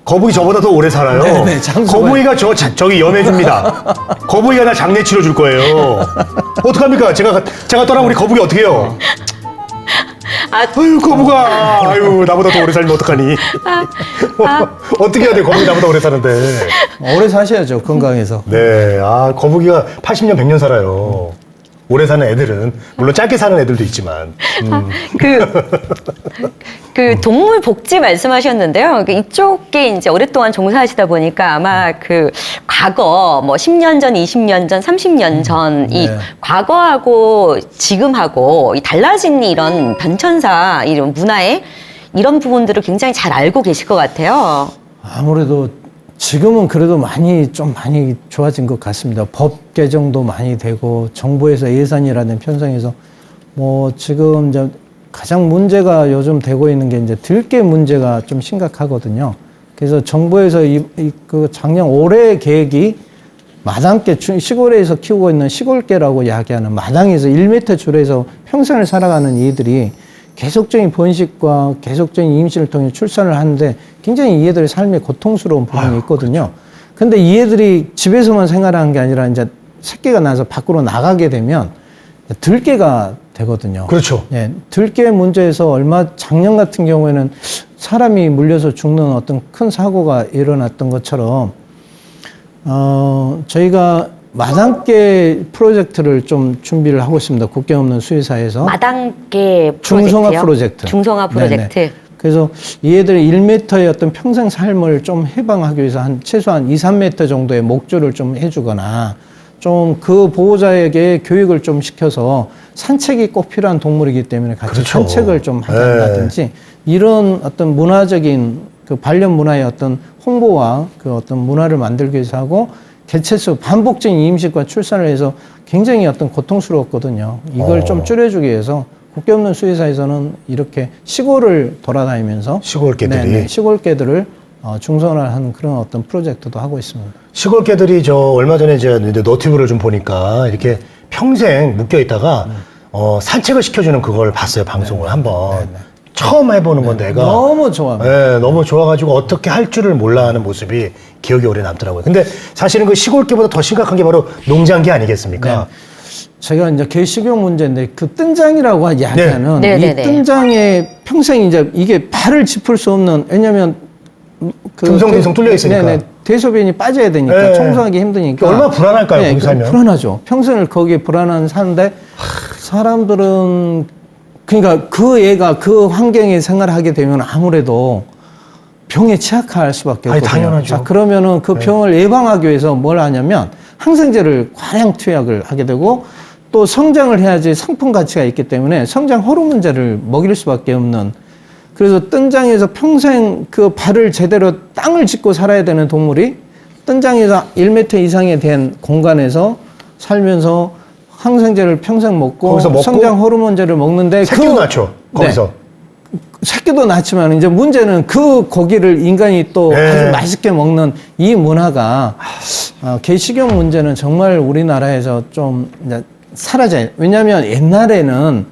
거북이 저보다 더 오래 살아요. 네네, 거북이가 저기 연해줍니다. 거북이가 나 장례 치러줄 거예요. 어떡합니까? 제가 떠나면 우리 거북이 어떻게 해요? 아유, 거북아. 아유, 나보다 더 오래 살면 어떡하니? 어떻게 해야 돼? 거북이 나보다 오래 사는데. 오래 사셔야죠, 건강해서. 네. 거북이가 80년, 100년 살아요. 오래 사는 애들은 물론 짧게 사는 애들도 있지만 그 동물 복지 말씀하셨는데요. 이쪽에 이제 오랫동안 종사하시다 보니까 아마 그 과거 뭐 10년 전, 20년 전, 30년 전 이 과거하고 지금하고 이 달라진 이런 변천사 이런 문화의 이런 부분들을 굉장히 잘 알고 계실 것 같아요. 아무래도 지금은 그래도 많이 좋아진 것 같습니다. 법 개정도 많이 되고 정부에서 예산이라든 편성해서 뭐 지금 이제 가장 문제가 요즘 되고 있는 게 이제 들개 문제가 좀 심각하거든요. 그래서 정부에서 그 작년 올해 계획이 마당개 시골에서 키우고 있는 시골개라고 이야기하는 마당에서 1m 줄에서 평생을 살아가는 이들이 계속적인 번식과 계속적인 임신을 통해 출산을 하는데 굉장히 이애들의 삶에 고통스러운 부분이 있거든요. 근데 이애들이 집에서만 생활하는 게 아니라 이제 새끼가 나서 밖으로 나가게 되면 들개가 되거든요. 그렇죠. 예, 들개 문제에서 작년 같은 경우에는 사람이 물려서 죽는 어떤 큰 사고가 일어났던 것처럼 저희가 마당개 프로젝트를 좀 준비를 하고 있습니다. 국경 없는 수의사에서. 마당개 중성화 프로젝트. 중성화 프로젝트. 네네. 그래서 이애들의 1m의 어떤 평생 삶을 좀 해방하기 위해서 최소한 2, 3m 정도의 목줄을 좀 해주거나 좀 그 보호자에게 교육을 좀 시켜서 산책이 꼭 필요한 동물이기 때문에 같이 그렇죠. 산책을 좀 하든지 이런 어떤 문화적인 그 반려 문화의 어떤 홍보와 그 어떤 문화를 만들기 위해서 하고 개체수 반복적인 임신과 출산을 해서 굉장히 어떤 고통스러웠거든요. 이걸 좀 줄여주기 위해서 국경 없는 수의사에서는 이렇게 시골을 돌아다니면서 시골개들이 시골개들을 중성화하는 그런 어떤 프로젝트도 하고 있습니다. 시골개들이 얼마 전에 이제 너튜브를 좀 보니까 이렇게 평생 묶여 있다가 산책을 시켜주는 그걸 봤어요, 방송을 한번. 처음 해보는 건데 애가 너무 좋아합니다. 네, 너무 좋아가지고 어떻게 할 줄을 몰라 하는 모습이 기억이 오래 남더라고요. 근데 사실은 그 시골개보다 더 심각한 게 바로 농장개 아니겠습니까? 제가 이제 개 식용 문제인데 그 뜬장이라고 이야기하는 이 뜬장에 평생 이제 이게 발을 짚을 수 없는, 왜냐면 듬성듬성 뚫려 있으니까 대소변이 빠져야 되니까 청소하기 힘드니까 얼마나 불안할까요? 거기 살면 불안하죠. 평생을 거기에 불안한 사는데 사람들은 그러니까 그 애가 그 환경에 생활하게 되면 아무래도 병에 취약할 수밖에 없거든요. 당연하죠. 자, 그러면은 그 병을 예방하기 위해서 뭘 하냐면 항생제를 과량 투약을 하게 되고 또 성장을 해야지 상품 가치가 있기 때문에 성장 호르몬제를 먹일 수밖에 없는, 그래서 뜬장에서 평생 그 발을 제대로 땅을 짚고 살아야 되는 동물이 뜬장에서 1m 이상에 대한 공간에서 살면서 항생제를 평생 먹고 성장 호르몬제를 먹는데 새끼도 낳죠, 거기서. 새끼도 낳지만 이제 문제는 그 고기를 인간이 또 아주 맛있게 먹는 이 문화가 개 식용 문제는 정말 우리나라에서 좀 이제 사라져요. 왜냐하면 옛날에는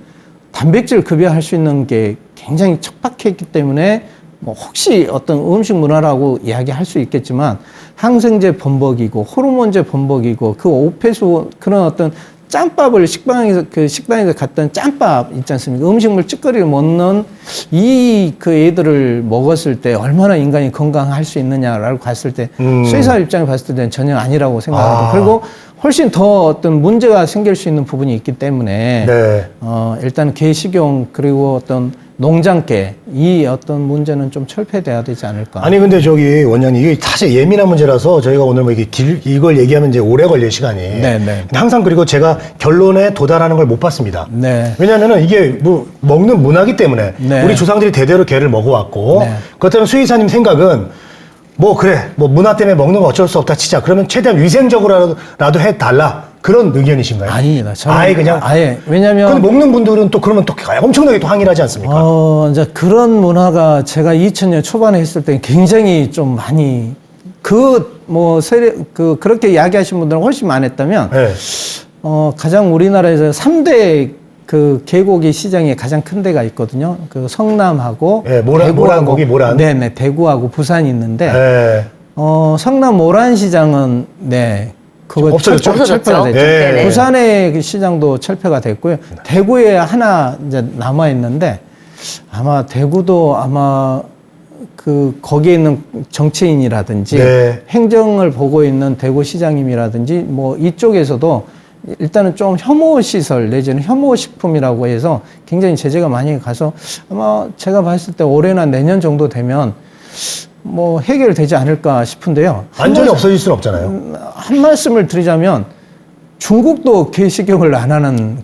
단백질 급여할 수 있는 게 굉장히 척박했기 때문에 뭐 혹시 어떤 음식 문화라고 이야기할 수 있겠지만 항생제 범벅이고 호르몬제 범벅이고 그 오폐수 그런 어떤 짬밥을 식당에서 갔던 짬밥 있지 않습니까? 음식물 찌꺼기를 먹는 그 애들을 먹었을 때 얼마나 인간이 건강할 수 있느냐라고 봤을 때 수의사 입장에 봤을 때는 전혀 아니라고 생각하고 그리고 훨씬 더 어떤 문제가 생길 수 있는 부분이 있기 때문에 일단 개 식용 그리고 어떤 농장개 이 어떤 문제는 좀 철폐돼야 되지 않을까. 아니 근데 원장님 이게 사실 예민한 문제라서 저희가 오늘 뭐 이걸 얘기하면 이제 오래 걸릴 시간이. 근데 항상 그리고 제가 결론에 도달하는 걸 못 봤습니다. 왜냐하면은 이게 뭐 먹는 문화기 때문에 우리 조상들이 대대로 개를 먹어왔고 그렇다면 수의사님 생각은 뭐 그래 뭐 문화 때문에 먹는 거 어쩔 수 없다 치자. 그러면 최대한 위생적으로라도 해달라 그런 의견이신가요? 아닙니다. 저는 아예 그냥 왜냐면 근데 먹는 분들은 또 그러면 또 엄청나게 또 항의를 하지 않습니까? 이제 그런 문화가 제가 2000년 초반에 했을 때 굉장히 좀 많이 그렇게 이야기하신 분들은 훨씬 많았다면 네. 가장 우리나라에서 3대 그 개고기 시장이 가장 큰 데가 있거든요. 그 성남하고 네, 모란 거기 모란. 네네 대구하고 부산이 있는데 네. 성남 모란 시장은 네 그거 없어졌죠? 철폐가 됐죠. 네. 네네. 부산의 그 시장도 철폐가 됐고요. 대구에 하나 이제 남아 있는데 아마 대구도 아마 그 거기에 있는 정치인이라든지 네. 행정을 보고 있는 대구 시장님이라든지 뭐 이쪽에서도 일단은 좀 혐오 시설 내지는 혐오 식품이라고 해서 굉장히 제재가 많이 가서 아마 제가 봤을 때 올해나 내년 정도 되면 뭐 해결되지 않을까 싶은데요. 완전히 없어질 수는 없잖아요. 한 말씀을 드리자면 중국도 개식용을 안 하는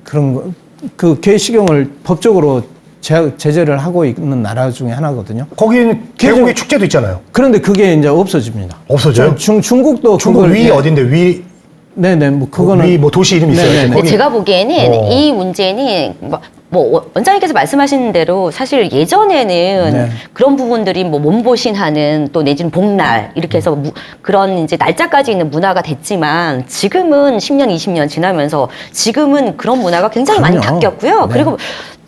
그 개식용을 법적으로 제재를 하고 있는 나라 중에 하나거든요. 거기는 개고기 축제도 있잖아요. 그런데 그게 이제 없어집니다. 없어져요? 중국도 중국 그걸, 위 네. 어딘데 위? 네네 뭐 그거는 위 뭐 도시 이름 있어요. 네네네. 근데 거기- 제가 보기에는 이 문제는 뭐 원장님께서 말씀하신 대로 사실 예전에는 네. 그런 부분들이 뭐 몸보신하는 또 내지는 복날 이렇게 해서 그런 이제 날짜까지 있는 문화가 됐지만 지금은 10년, 20년 지나면서 지금은 그런 문화가 굉장히 많이 그럼요. 바뀌었고요. 네. 그리고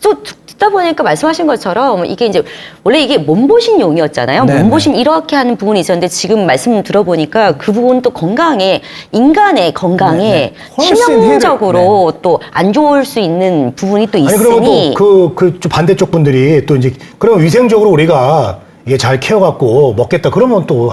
또 듣다 보니까 말씀하신 것처럼 이게 이제 원래 이게 몸보신용이었잖아요. 네, 몸보신 이렇게 하는 부분이 있었는데 지금 말씀 들어보니까 그 부분 또 건강에 인간의 건강에 네, 네. 훨씬 치명적으로 또 안 좋을 수 있는 부분이 또 아니 있으니 그러면 또 좀 반대쪽 분들이 또 이제 그러면 위생적으로 우리가 이게 잘 키워갖고 먹겠다 그러면 또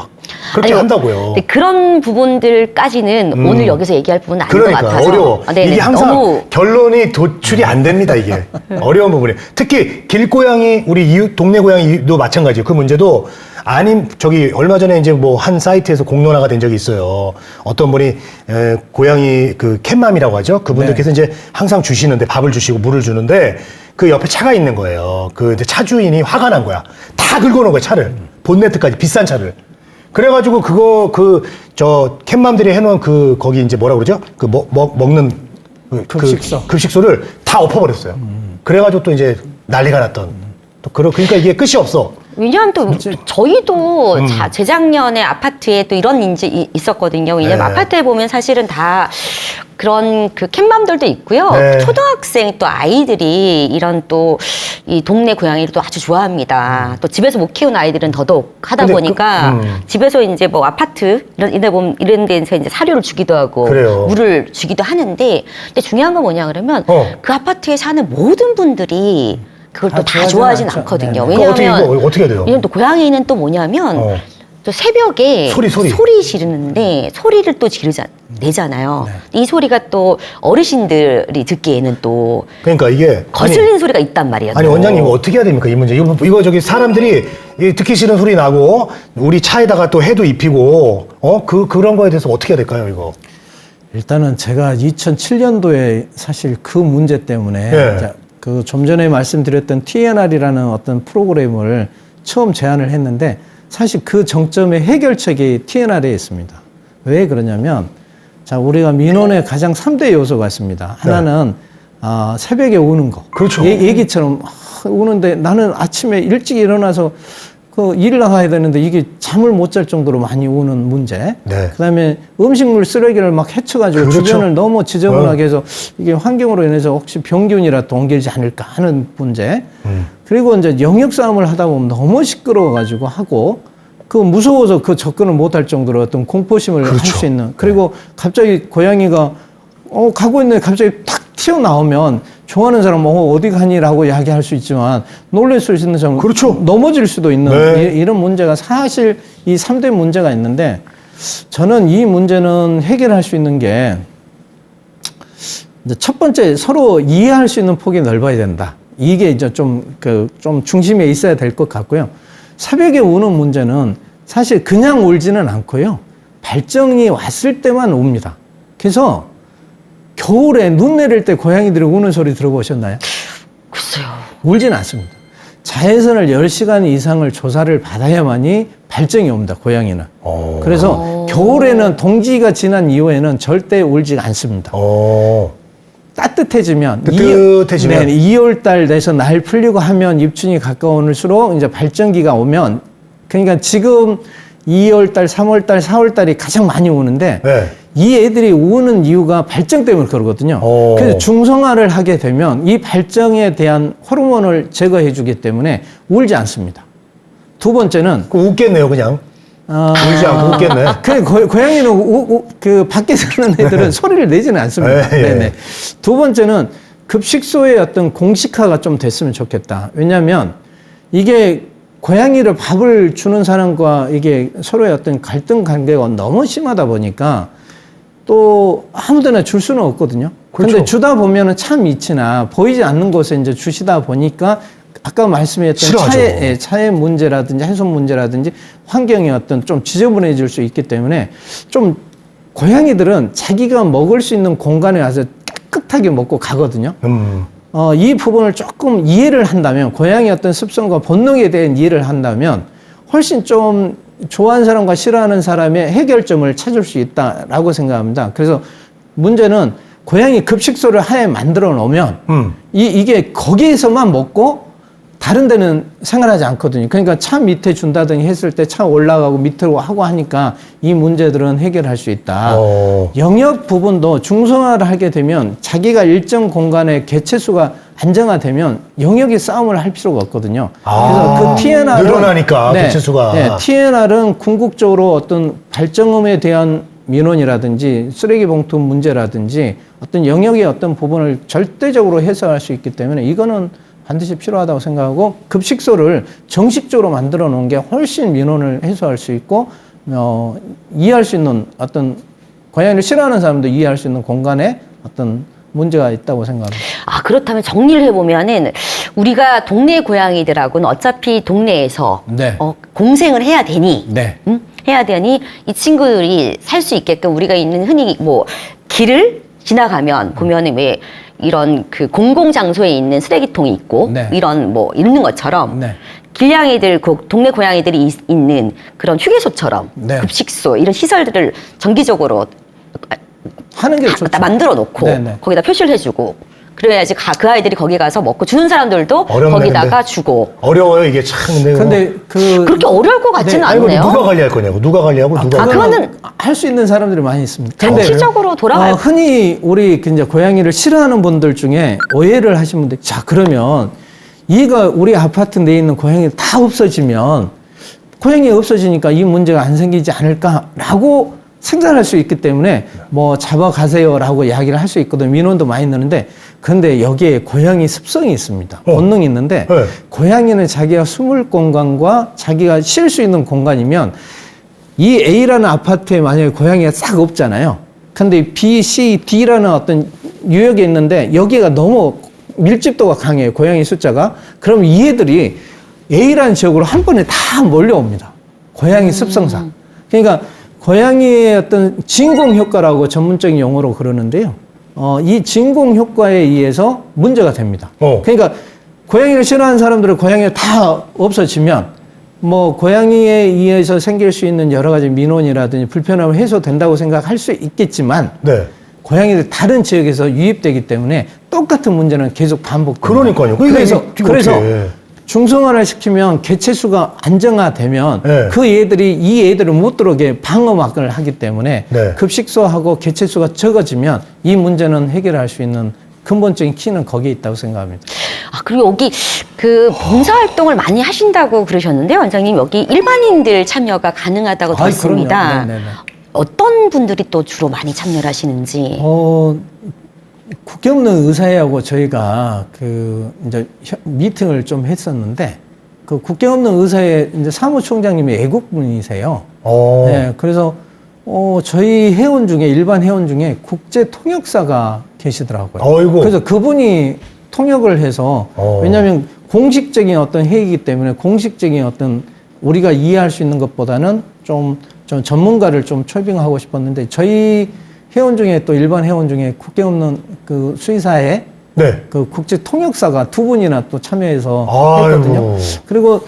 그렇게 아니, 한다고요. 근데 그런 부분들까지는 오늘 여기서 얘기할 부분은 아닌 것 그러니까 같아서 어려워. 네네, 이게 항상 너무 결론이 도출이 안 됩니다. 이게 어려운 부분이. 특히 길고양이 우리 이웃 동네 고양이도 마찬가지예요. 그 문제도 아님 저기 얼마 전에 이제 뭐 한 사이트에서 공론화가 된 적이 있어요. 어떤 분이 고양이 그 캣맘이라고 하죠. 그분들께서 이제 항상 주시는데 밥을 주시고 물을 주는데 그 옆에 차가 있는 거예요. 그 이제 차 주인이 화가 난 거야. 다 긁어놓은 거야 차를. 본네트까지 비싼 차를. 그래가지고 저 캣맘들이 해놓은 거기 이제 뭐라 그러죠? 먹는 급식소를 다 엎어버렸어요. 그래가지고 또 이제 난리가 났던. 그러니까 이게 끝이 없어. 왜냐하면 또 저희도 재작년에 아파트에 또 이런 인지 있었거든요. 왜냐면 네. 아파트에 보면 사실은 다 그런 그 캣맘들도 있고요. 네. 초등학생 또 아이들이 이런 또 이 동네 고양이를 또 아주 좋아합니다. 또 집에서 못 키우는 아이들은 더더욱 하다 근데 보니까 집에서 이제 뭐 아파트 이런 데서 이제 사료를 주기도 하고 그래요. 물을 주기도 하는데 근데 중요한 건 뭐냐 그러면 그 아파트에 사는 모든 분들이 그걸 또 다 좋아하진 않죠. 않거든요. 네네. 왜냐하면 이거 어떻게 해야 돼요? 왜냐면 또 고양이는 또 뭐냐면 또 새벽에 소리. 지르는데 소리를 또 내잖아요. 이 소리가 또 어르신들이 듣기에는 또 그러니까 이게 거슬리는 소리가 있단 말이에요. 아니 또. 원장님 이거 어떻게 해야 됩니까 이 문제? 이거 저기 사람들이 이 듣기 싫은 소리 나고 우리 차에다가 또 해도 입히고 그런 거에 대해서 어떻게 해야 될까요 이거? 일단은 제가 2007년도에 사실 그 문제 때문에 예. 그 좀 전에 말씀드렸던 TNR이라는 어떤 프로그램을 처음 제안을 했는데 사실 그 정점의 해결책이 TNR에 있습니다. 왜 그러냐면 자 우리가 민원의 가장 3대 요소가 있습니다. 하나는 새벽에 우는 거. 그렇죠. 얘기처럼 우는데 나는 아침에 일찍 일어나서 그 일을 나가야 되는데 이게 잠을 못 잘 정도로 많이 우는 문제. 네. 그다음에 음식물 쓰레기를 막 헤쳐가지고 그렇죠. 주변을 너무 지저분하게 해서 이게 환경으로 인해서 혹시 병균이라도 옮기지 않을까 하는 문제. 그리고 이제 영역 싸움을 하다 보면 너무 시끄러워가지고 하고 그 무서워서 그 접근을 못할 정도로 어떤 공포심을 할 수 있는. 그리고 갑자기 고양이가 가고 있는데 갑자기 탁 튀어나오면 좋아하는 사람 어디 가니라고 이야기할 수 있지만 놀랄 수 있는 사람 그렇죠. 넘어질 수도 있는 네. 이런 문제가 사실 이 3대 문제가 있는데 저는 이 문제는 해결할 수 있는 게 이제 첫 번째 서로 이해할 수 있는 폭이 넓어야 된다. 이게 이제 좀 중심에 있어야 될 것 같고요. 새벽에 우는 문제는 사실 그냥 울지는 않고요. 발정이 왔을 때만 웁니다. 그래서 겨울에 눈 내릴 때 고양이들이 우는 소리 들어보셨나요? 글쎄요. 울지는 않습니다. 자외선을 10시간 이상을 조사를 받아야만이 발정이 옵니다. 고양이는. 어. 그래서 겨울에는 동지가 지난 이후에는 절대 울지 않습니다. 따뜻해지면 따뜻해지면? 2월 달 돼서 날 풀리고 하면 입춘이 가까울수록 이제 발정기가 오면, 그러니까 지금 2월 달, 3월 달, 4월 달이 가장 많이 우는데 네. 이 애들이 우는 이유가 발정 때문에 그러거든요. 그래서 중성화를 하게 되면 이 발정에 대한 호르몬을 제거해 주기 때문에 울지 않습니다. 두 번째는 웃겠네요, 그냥. 울지 않고 웃겠네. 고양이는 그 밖에 사는 애들은 소리를 내지는 않습니다. 예, 예. 네네. 두 번째는 급식소의 어떤 공식화가 좀 됐으면 좋겠다. 왜냐하면 이게 고양이를 밥을 주는 사람과 이게 서로의 어떤 갈등 관계가 너무 심하다 보니까 또 아무데나 줄 수는 없거든요. 그렇죠. 근데 주다 보면은 참 이치나 보이지 않는 곳에 이제 주시다 보니까 아까 말씀했던 싫어하죠. 차의 문제라든지 훼손 문제라든지 환경이 어떤 좀 지저분해질 수 있기 때문에 좀 고양이들은 자기가 먹을 수 있는 공간에 와서 깨끗하게 먹고 가거든요. 이 부분을 조금 이해를 한다면, 고양이 어떤 습성과 본능에 대한 이해를 한다면 훨씬 좀 좋아하는 사람과 싫어하는 사람의 해결점을 찾을 수 있다라고 생각합니다. 그래서 문제는 고양이 급식소를 하에 만들어 놓으면 이게 거기에서만 먹고 다른 데는 생활하지 않거든요. 그러니까 차 밑에 준다든지 했을 때 차 올라가고 밑으로 하고 하니까 이 문제들은 해결할 수 있다. 영역 부분도 중성화를 하게 되면 자기가 일정 공간에 개체수가 안정화되면 영역의 싸움을 할 필요가 없거든요. 그래서 그 TNR은 늘어나니까 개체수가. 네, TNR은 궁극적으로 어떤 발정음에 대한 민원이라든지 쓰레기 봉투 문제라든지 어떤 영역의 어떤 부분을 절대적으로 해소할 수 있기 때문에 이거는 반드시 필요하다고 생각하고, 급식소를 정식적으로 만들어 놓은 게 훨씬 민원을 해소할 수 있고 이해할 수 있는, 어떤 고양이를 싫어하는 사람도 이해할 수 있는 공간에 어떤 문제가 있다고 생각합니다. 그렇다면 정리를 해보면은 우리가 동네 고양이들하고는 어차피 동네에서 네. 공생을 해야 되니, 네. 해야 되니 이 친구들이 살 수 있게끔 우리가 있는 흔히 뭐 길을 지나가면 보면은 왜 이런 그 공공 장소에 있는 쓰레기통이 있고 네. 이런 뭐 있는 것처럼 네. 길냥이들, 동네 고양이들이 있는 그런 휴게소처럼 네. 급식소 이런 시설들을 정기적으로 하는 게 좋죠. 다 만들어 놓고 네네. 거기다 표시를 해주고, 그래야지 그 아이들이 거기 가서 먹고 주는 사람들도 어렵네, 거기다가 근데. 주고. 어려워요, 이게 참. 근데 그렇게 어려울 것 같지는 아니, 않네요. 누가 관리할 거냐고. 누가 관리하고 누가. 그거는 할 수 있는 사람들이 많이 있습니다. 근데 정치적으로 돌아갈 흔히 우리 이제 고양이를 싫어하는 분들 중에 오해를 하신 분들, 자 그러면 이가 우리 아파트 내에 있는 고양이 다 없어지면 고양이 없어지니까 이 문제가 안 생기지 않을까라고 생각할 수 있기 때문에 뭐 잡아가세요라고 이야기를 할 수 있거든요. 민원도 많이 넣는데, 근데 여기에 고양이 습성이 있습니다. 본능이 있는데 네. 고양이는 자기가 숨을 공간과 자기가 쉴 수 있는 공간이면, 이 A라는 아파트에 만약에 고양이가 싹 없잖아요. 근데 B, C, D라는 어떤 유역에 있는데 여기가 너무 밀집도가 강해요. 고양이 숫자가. 그럼 이 애들이 A라는 지역으로 한 번에 다 몰려옵니다. 고양이 습성상. 그러니까 고양이의 어떤 진공 효과라고 전문적인 용어로 그러는데요. 이 진공 효과에 의해서 문제가 됩니다. 그러니까 고양이를 싫어하는 사람들은 고양이가 다 없어지면 뭐 고양이에 의해서 생길 수 있는 여러 가지 민원이라든지 불편함이 해소된다고 생각할 수 있겠지만, 네. 고양이들 다른 지역에서 유입되기 때문에 똑같은 문제는 계속 반복됩니다. 그러니까요. 그래서 어떻게 해. 중성화를 시키면 개체수가 안정화되면 네. 그 애들이 이 애들을 못 들어오게 방어막을 하기 때문에 네. 급식소하고 개체수가 적어지면 이 문제는 해결할 수 있는 근본적인 키는 거기에 있다고 생각합니다. 그리고 여기 그 봉사활동을 많이 하신다고 그러셨는데, 원장님 여기 일반인들 참여가 가능하다고 들었습니다. 그럼요. 네네네. 어떤 분들이 또 주로 많이 참여를 하시는지. 국경 없는 의사회하고 저희가 이제 미팅을 좀 했었는데, 그 국경 없는 의사회 이제 사무총장님이 외국분이세요. 네, 그래서 저희 회원 중에, 일반 회원 중에 국제 통역사가 계시더라고요. 어이구. 그래서 그분이 통역을 해서, 왜냐하면 공식적인 어떤 회의이기 때문에 공식적인 어떤 우리가 이해할 수 있는 것보다는 좀 전문가를 좀 초빙하고 싶었는데, 저희 회원 중에 또 일반 회원 중에 국경 없는 그 수의사에 네. 그 국제 통역사가 두 분이나 또 참여해서 아이고. 했거든요. 그리고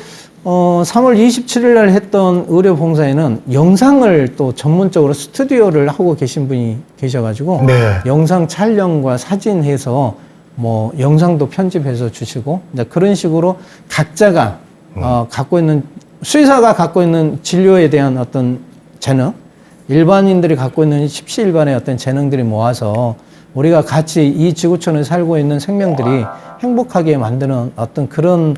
3월 27일 날 했던 의료 봉사에는 영상을 또 전문적으로 스튜디오를 하고 계신 분이 계셔가지고 네. 영상 촬영과 사진 해서 뭐 영상도 편집해서 주시고 이제 그런 식으로 각자가 갖고 있는 수의사가 갖고 있는 진료에 대한 어떤 재능, 일반인들이 갖고 있는 십시일반의 어떤 재능들이 모아서 우리가 같이 이 지구촌에 살고 있는 생명들이 행복하게 만드는 어떤 그런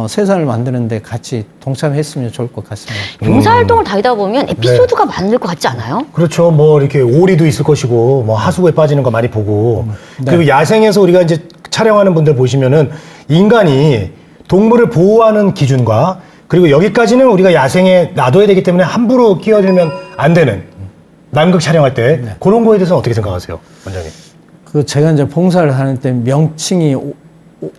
세상을 만드는데 같이 동참했으면 좋을 것 같습니다. 봉사활동을 다니다 보면 에피소드가 많을 것 같지 않아요? 그렇죠. 뭐 이렇게 오리도 있을 것이고 뭐 하수구에 빠지는 거 많이 보고 네. 그리고 야생에서 우리가 이제 촬영하는 분들 보시면은 인간이 동물을 보호하는 기준과 그리고 여기까지는 우리가 야생에 놔둬야 되기 때문에 함부로 끼어들면 안 되는 남극 촬영할 때 네. 그런 거에 대해서는 어떻게 생각하세요, 원장님? 그 제가 이제 봉사를 하는 때 명칭이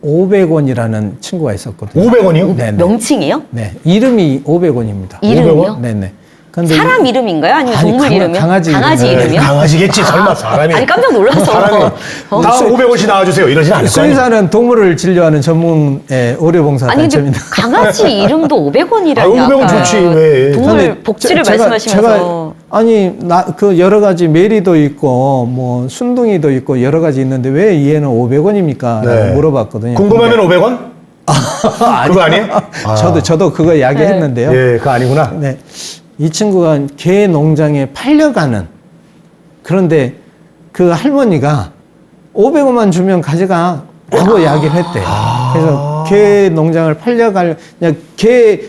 500원이라는 친구가 있었거든요. 500원이요? 네, 네. 명칭이요? 네, 이름이 500원입니다. 이름이요? 네네. 근데 사람 이름인가요? 아니면 아니, 동물 이름이요? 강아지 이름이요? 강아지겠지. 설마 사람이. 아니 깜짝 놀라서. 사람이 나 500원씩 나와주세요. 이러진 않을 거 아니에요. 수의사는 동물을 진료하는 전문 의료봉사 아니 근데 단체입니다. 강아지 이름도 500원이라니. 아, 500원 좋지, 왜. 동물 근데 복지를 제가 말씀하시면서. 아니 그 여러 가지 메리도 있고 뭐 순둥이도 있고 여러 가지 있는데 왜 얘는 500원입니까? 네. 물어봤거든요. 궁금하면 500원? 그거 아니에요? 저도 그거 이야기했는데요. 예, 그거 아니구나. 네. 이 친구가 개 농장에 팔려가는 그런데 그 할머니가 500원만 주면 가져가 라고 이야기를 했대요. 그래서 개 농장을 팔려갈 그냥 개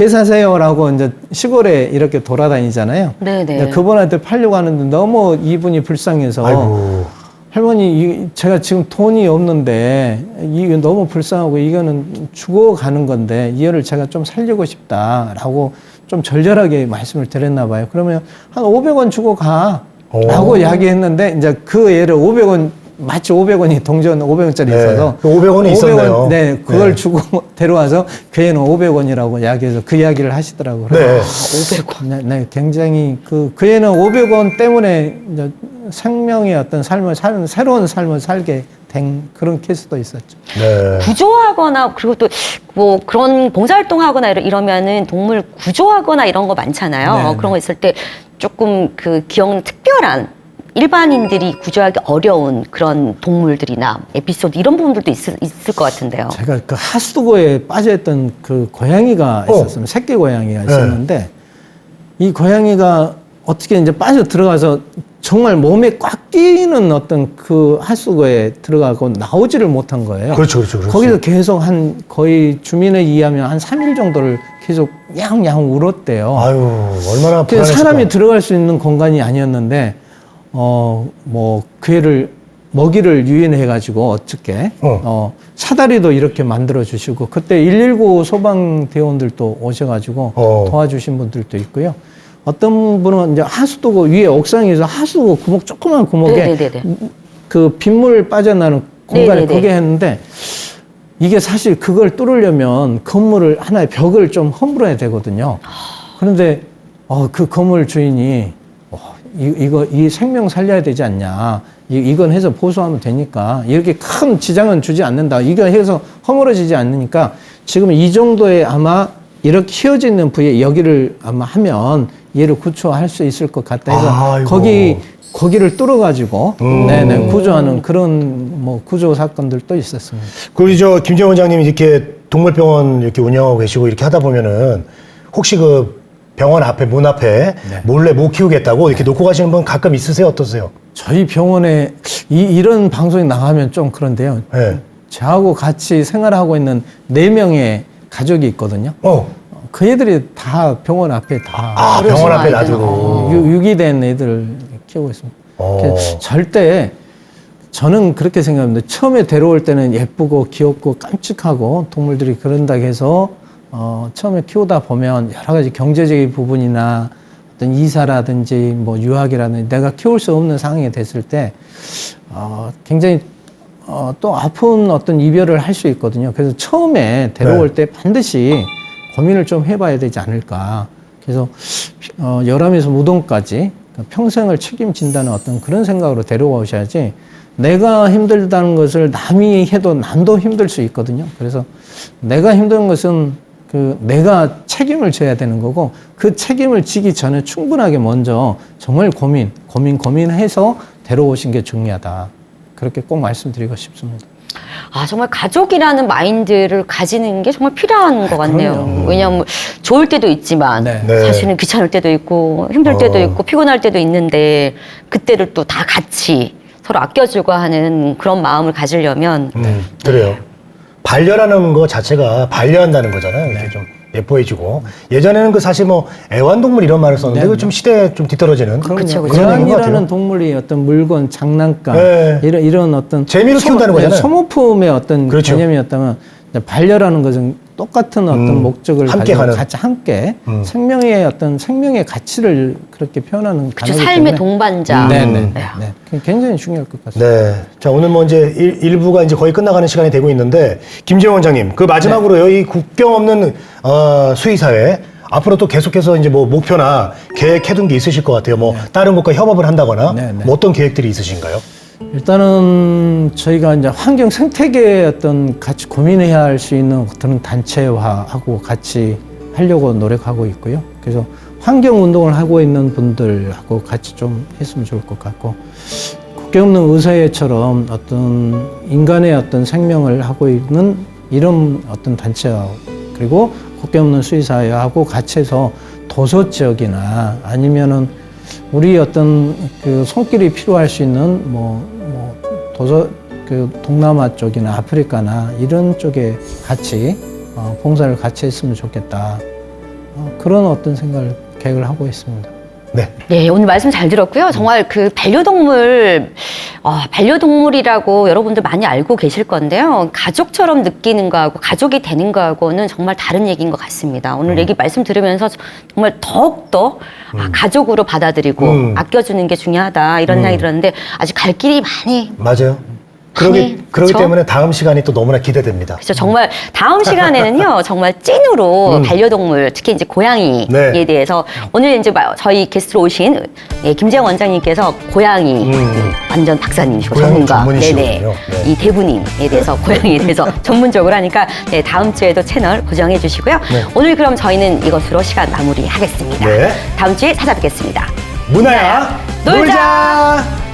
사세요라고 이제 시골에 이렇게 돌아다니잖아요. 네네. 그분한테 팔려고 하는데 너무 이분이 불쌍해서 아이고. 할머니, 제가 지금 돈이 없는데, 이게 너무 불쌍하고, 이거는 죽어가는 건데, 이 애를 제가 좀 살리고 싶다라고 좀 절절하게 말씀을 드렸나 봐요. 그러면 한 500원 주고 가. 라고 이야기했는데, 이제 그 애를 500원, 마치 500원이 동전 500원짜리 있어서. 그 500원이 있었네요. 네, 그걸 네. 주고 데려와서 그 애는 500원이라고 이야기해서 그 이야기를 하시더라고요. 네. 500원. 네, 네, 굉장히 그 애는 500원 때문에 이제 생명의 어떤 삶을 사는 새로운 삶을 살게 된 그런 케이스도 있었죠. 네. 구조하거나 그리고 또 뭐 그런 봉사활동하거나 이러면은 동물 구조하거나 이런 거 많잖아요. 네, 그런 거 있을 때 조금 그 기억는 특별한 일반인들이 구조하기 어려운 그런 동물들이나 에피소드 이런 부분들도 있을 것 같은데요. 제가 그 하수구에 빠져있던 그 고양이가 있었습니다. 새끼 고양이가 있었는데 이 고양이가 어떻게 이제 빠져 들어가서 정말 몸에 꽉 끼는 어떤 그 하수구에 들어가고 나오지를 못한 거예요. 그렇죠. 거기서 계속 한 거의 주민에 의하면 한 3일 정도를 계속 양 울었대요. 아유, 얼마나 그래서 불안했을까. 사람이 들어갈 수 있는 공간이 아니었는데, 뭐, 그 애를 먹이를 유인해가지고 어떻게, 사다리도 이렇게 만들어주시고, 그때 119 소방대원들도 오셔가지고 도와주신 분들도 있고요. 어떤 분은 이제 하수도고 위에 옥상에서 하수도 구멍, 조그만 구멍에 네네네네. 그 빗물 빠져나는 공간을 네네네. 거기 했는데, 이게 사실 그걸 뚫으려면 건물을 하나의 벽을 좀 허물어야 되거든요. 그런데 그 건물 주인이 이 생명 살려야 되지 않냐. 이건 해서 보수하면 되니까 이렇게 큰 지장은 주지 않는다. 이거 해서 허물어지지 않으니까 지금 이 정도의 아마 이렇게 휘어져 있는 부위에 여기를 아마 하면 얘를 구조할 수 있을 것 같다 해서 아이고. 거기를 뚫어가지고 네네 구조하는 그런 뭐 구조 사건들도 있었습니다. 그리고 김재원 원장님이 이렇게 동물병원 이렇게 운영하고 계시고 이렇게 하다 보면은 혹시 그 병원 앞에 문 앞에 몰래 못 키우겠다고 이렇게 놓고 가시는 분 가끔 있으세요? 어떠세요? 저희 병원에 이런 방송이 나가면 좀 그런데요. 네. 저하고 같이 생활하고 있는 4명의 가족이 있거든요. 그 애들이 다 병원 앞에 다 병원 앞에 아이들. 놔두고. 유기된 애들을 키우고 있습니다. 그래서 절대 저는 그렇게 생각합니다. 처음에 데려올 때는 예쁘고 귀엽고 깜찍하고 동물들이 그런다 해서 처음에 키우다 보면 여러 가지 경제적인 부분이나 어떤 이사라든지 뭐 유학이라든지 내가 키울 수 없는 상황이 됐을 때 굉장히 또 아픈 어떤 이별을 할 수 있거든요. 그래서 처음에 데려올 때 반드시 고민을 좀 해봐야 되지 않을까. 그래서 열암에서 무덤까지 평생을 책임진다는 어떤 그런 생각으로 데려오셔야지 내가 힘들다는 것을 남이 해도 남도 힘들 수 있거든요. 그래서 내가 힘든 것은 내가 책임을 져야 되는 거고 그 책임을 지기 전에 충분하게 먼저 정말 고민해서 데려오신 게 중요하다. 그렇게 꼭 말씀드리고 싶습니다. 아, 정말 가족이라는 마인드를 가지는 게 정말 필요한 것 같네요. 그럼요. 왜냐하면 좋을 때도 있지만 네. 네. 사실은 귀찮을 때도 있고 힘들 때도 있고 피곤할 때도 있는데 그때를 또 다 같이 서로 아껴주고 하는 그런 마음을 가지려면 그래요. 반려라는 거 자체가 반려한다는 거잖아요. 이렇게 좀 예뻐해주고. 예전에는 그 사실 뭐 애완동물 이런 말을 썼는데 네. 그 좀 시대에 좀 뒤떨어지는 그쵸, 그쵸. 그런 얘기인 것 같아요. 고양이라는 동물이 어떤 물건, 장난감 네. 이런 어떤 재미로 키운다는 거잖아요. 소모품의 어떤 그렇죠. 개념이었다면 이제 반려라는 것은 똑같은 어떤 목적을 함께 가지고 가는. 같이 함께 생명의 가치를 그렇게 표현하는 그쵸, 단어이기 삶의 때문에 동반자. 네. 굉장히 중요할 것 같습니다. 네. 자, 오늘 뭐 이제 일부가 이제 거의 끝나가는 시간이 되고 있는데, 김재원 원장님, 그 마지막으로요, 이 국경 없는, 수의사회, 앞으로 또 계속해서 이제 뭐 목표나 계획해둔 게 있으실 것 같아요. 뭐, 다른 곳과 협업을 한다거나, 네, 네. 뭐 어떤 계획들이 있으신가요? 일단은 저희가 이제 환경 생태계에 어떤 같이 고민해야 할 수 있는 그런 단체화하고 같이 하려고 노력하고 있고요. 그래서 환경 운동을 하고 있는 분들하고 같이 좀 했으면 좋을 것 같고, 국경 없는 의사회처럼 어떤 인간의 어떤 생명을 하고 있는 이런 어떤 단체와 그리고 국경 없는 수의사회하고 같이 해서 도서 지역이나 아니면은 우리 어떤 그 손길이 필요할 수 있는 도서 그 동남아 쪽이나 아프리카나 이런 쪽에 같이 봉사를 같이 했으면 좋겠다. 그런 어떤 계획을 하고 있습니다. 네. 네, 오늘 말씀 잘 들었고요. 정말 그 반려동물이라고 여러분들 많이 알고 계실 건데요. 가족처럼 느끼는 거하고 가족이 되는 거하고는 정말 다른 얘기인 것 같습니다. 오늘 얘기 말씀 들으면서 정말 더욱더 가족으로 받아들이고 아껴주는 게 중요하다 이런 생각이 들었는데 아직 갈 길이 많이 맞아요. 그러기 그쵸? 때문에 다음 시간이 또 너무나 기대됩니다. 그렇죠. 정말 다음 시간에는요, 정말 찐으로 반려동물, 특히 이제 고양이에 네. 대해서 오늘 이제 저희 게스트로 오신 김재영 원장님께서 고양이 완전 박사님이시고 고양이 전문가, 전문이시거든요. 네네, 네. 이 대부님에 대해서 고양이에 대해서 전문적으로 하니까 네, 다음 주에도 채널 고정해 주시고요. 네. 오늘 그럼 저희는 이것으로 시간 마무리하겠습니다. 네. 다음 주에 찾아뵙겠습니다. 문화야, 놀자! 놀자!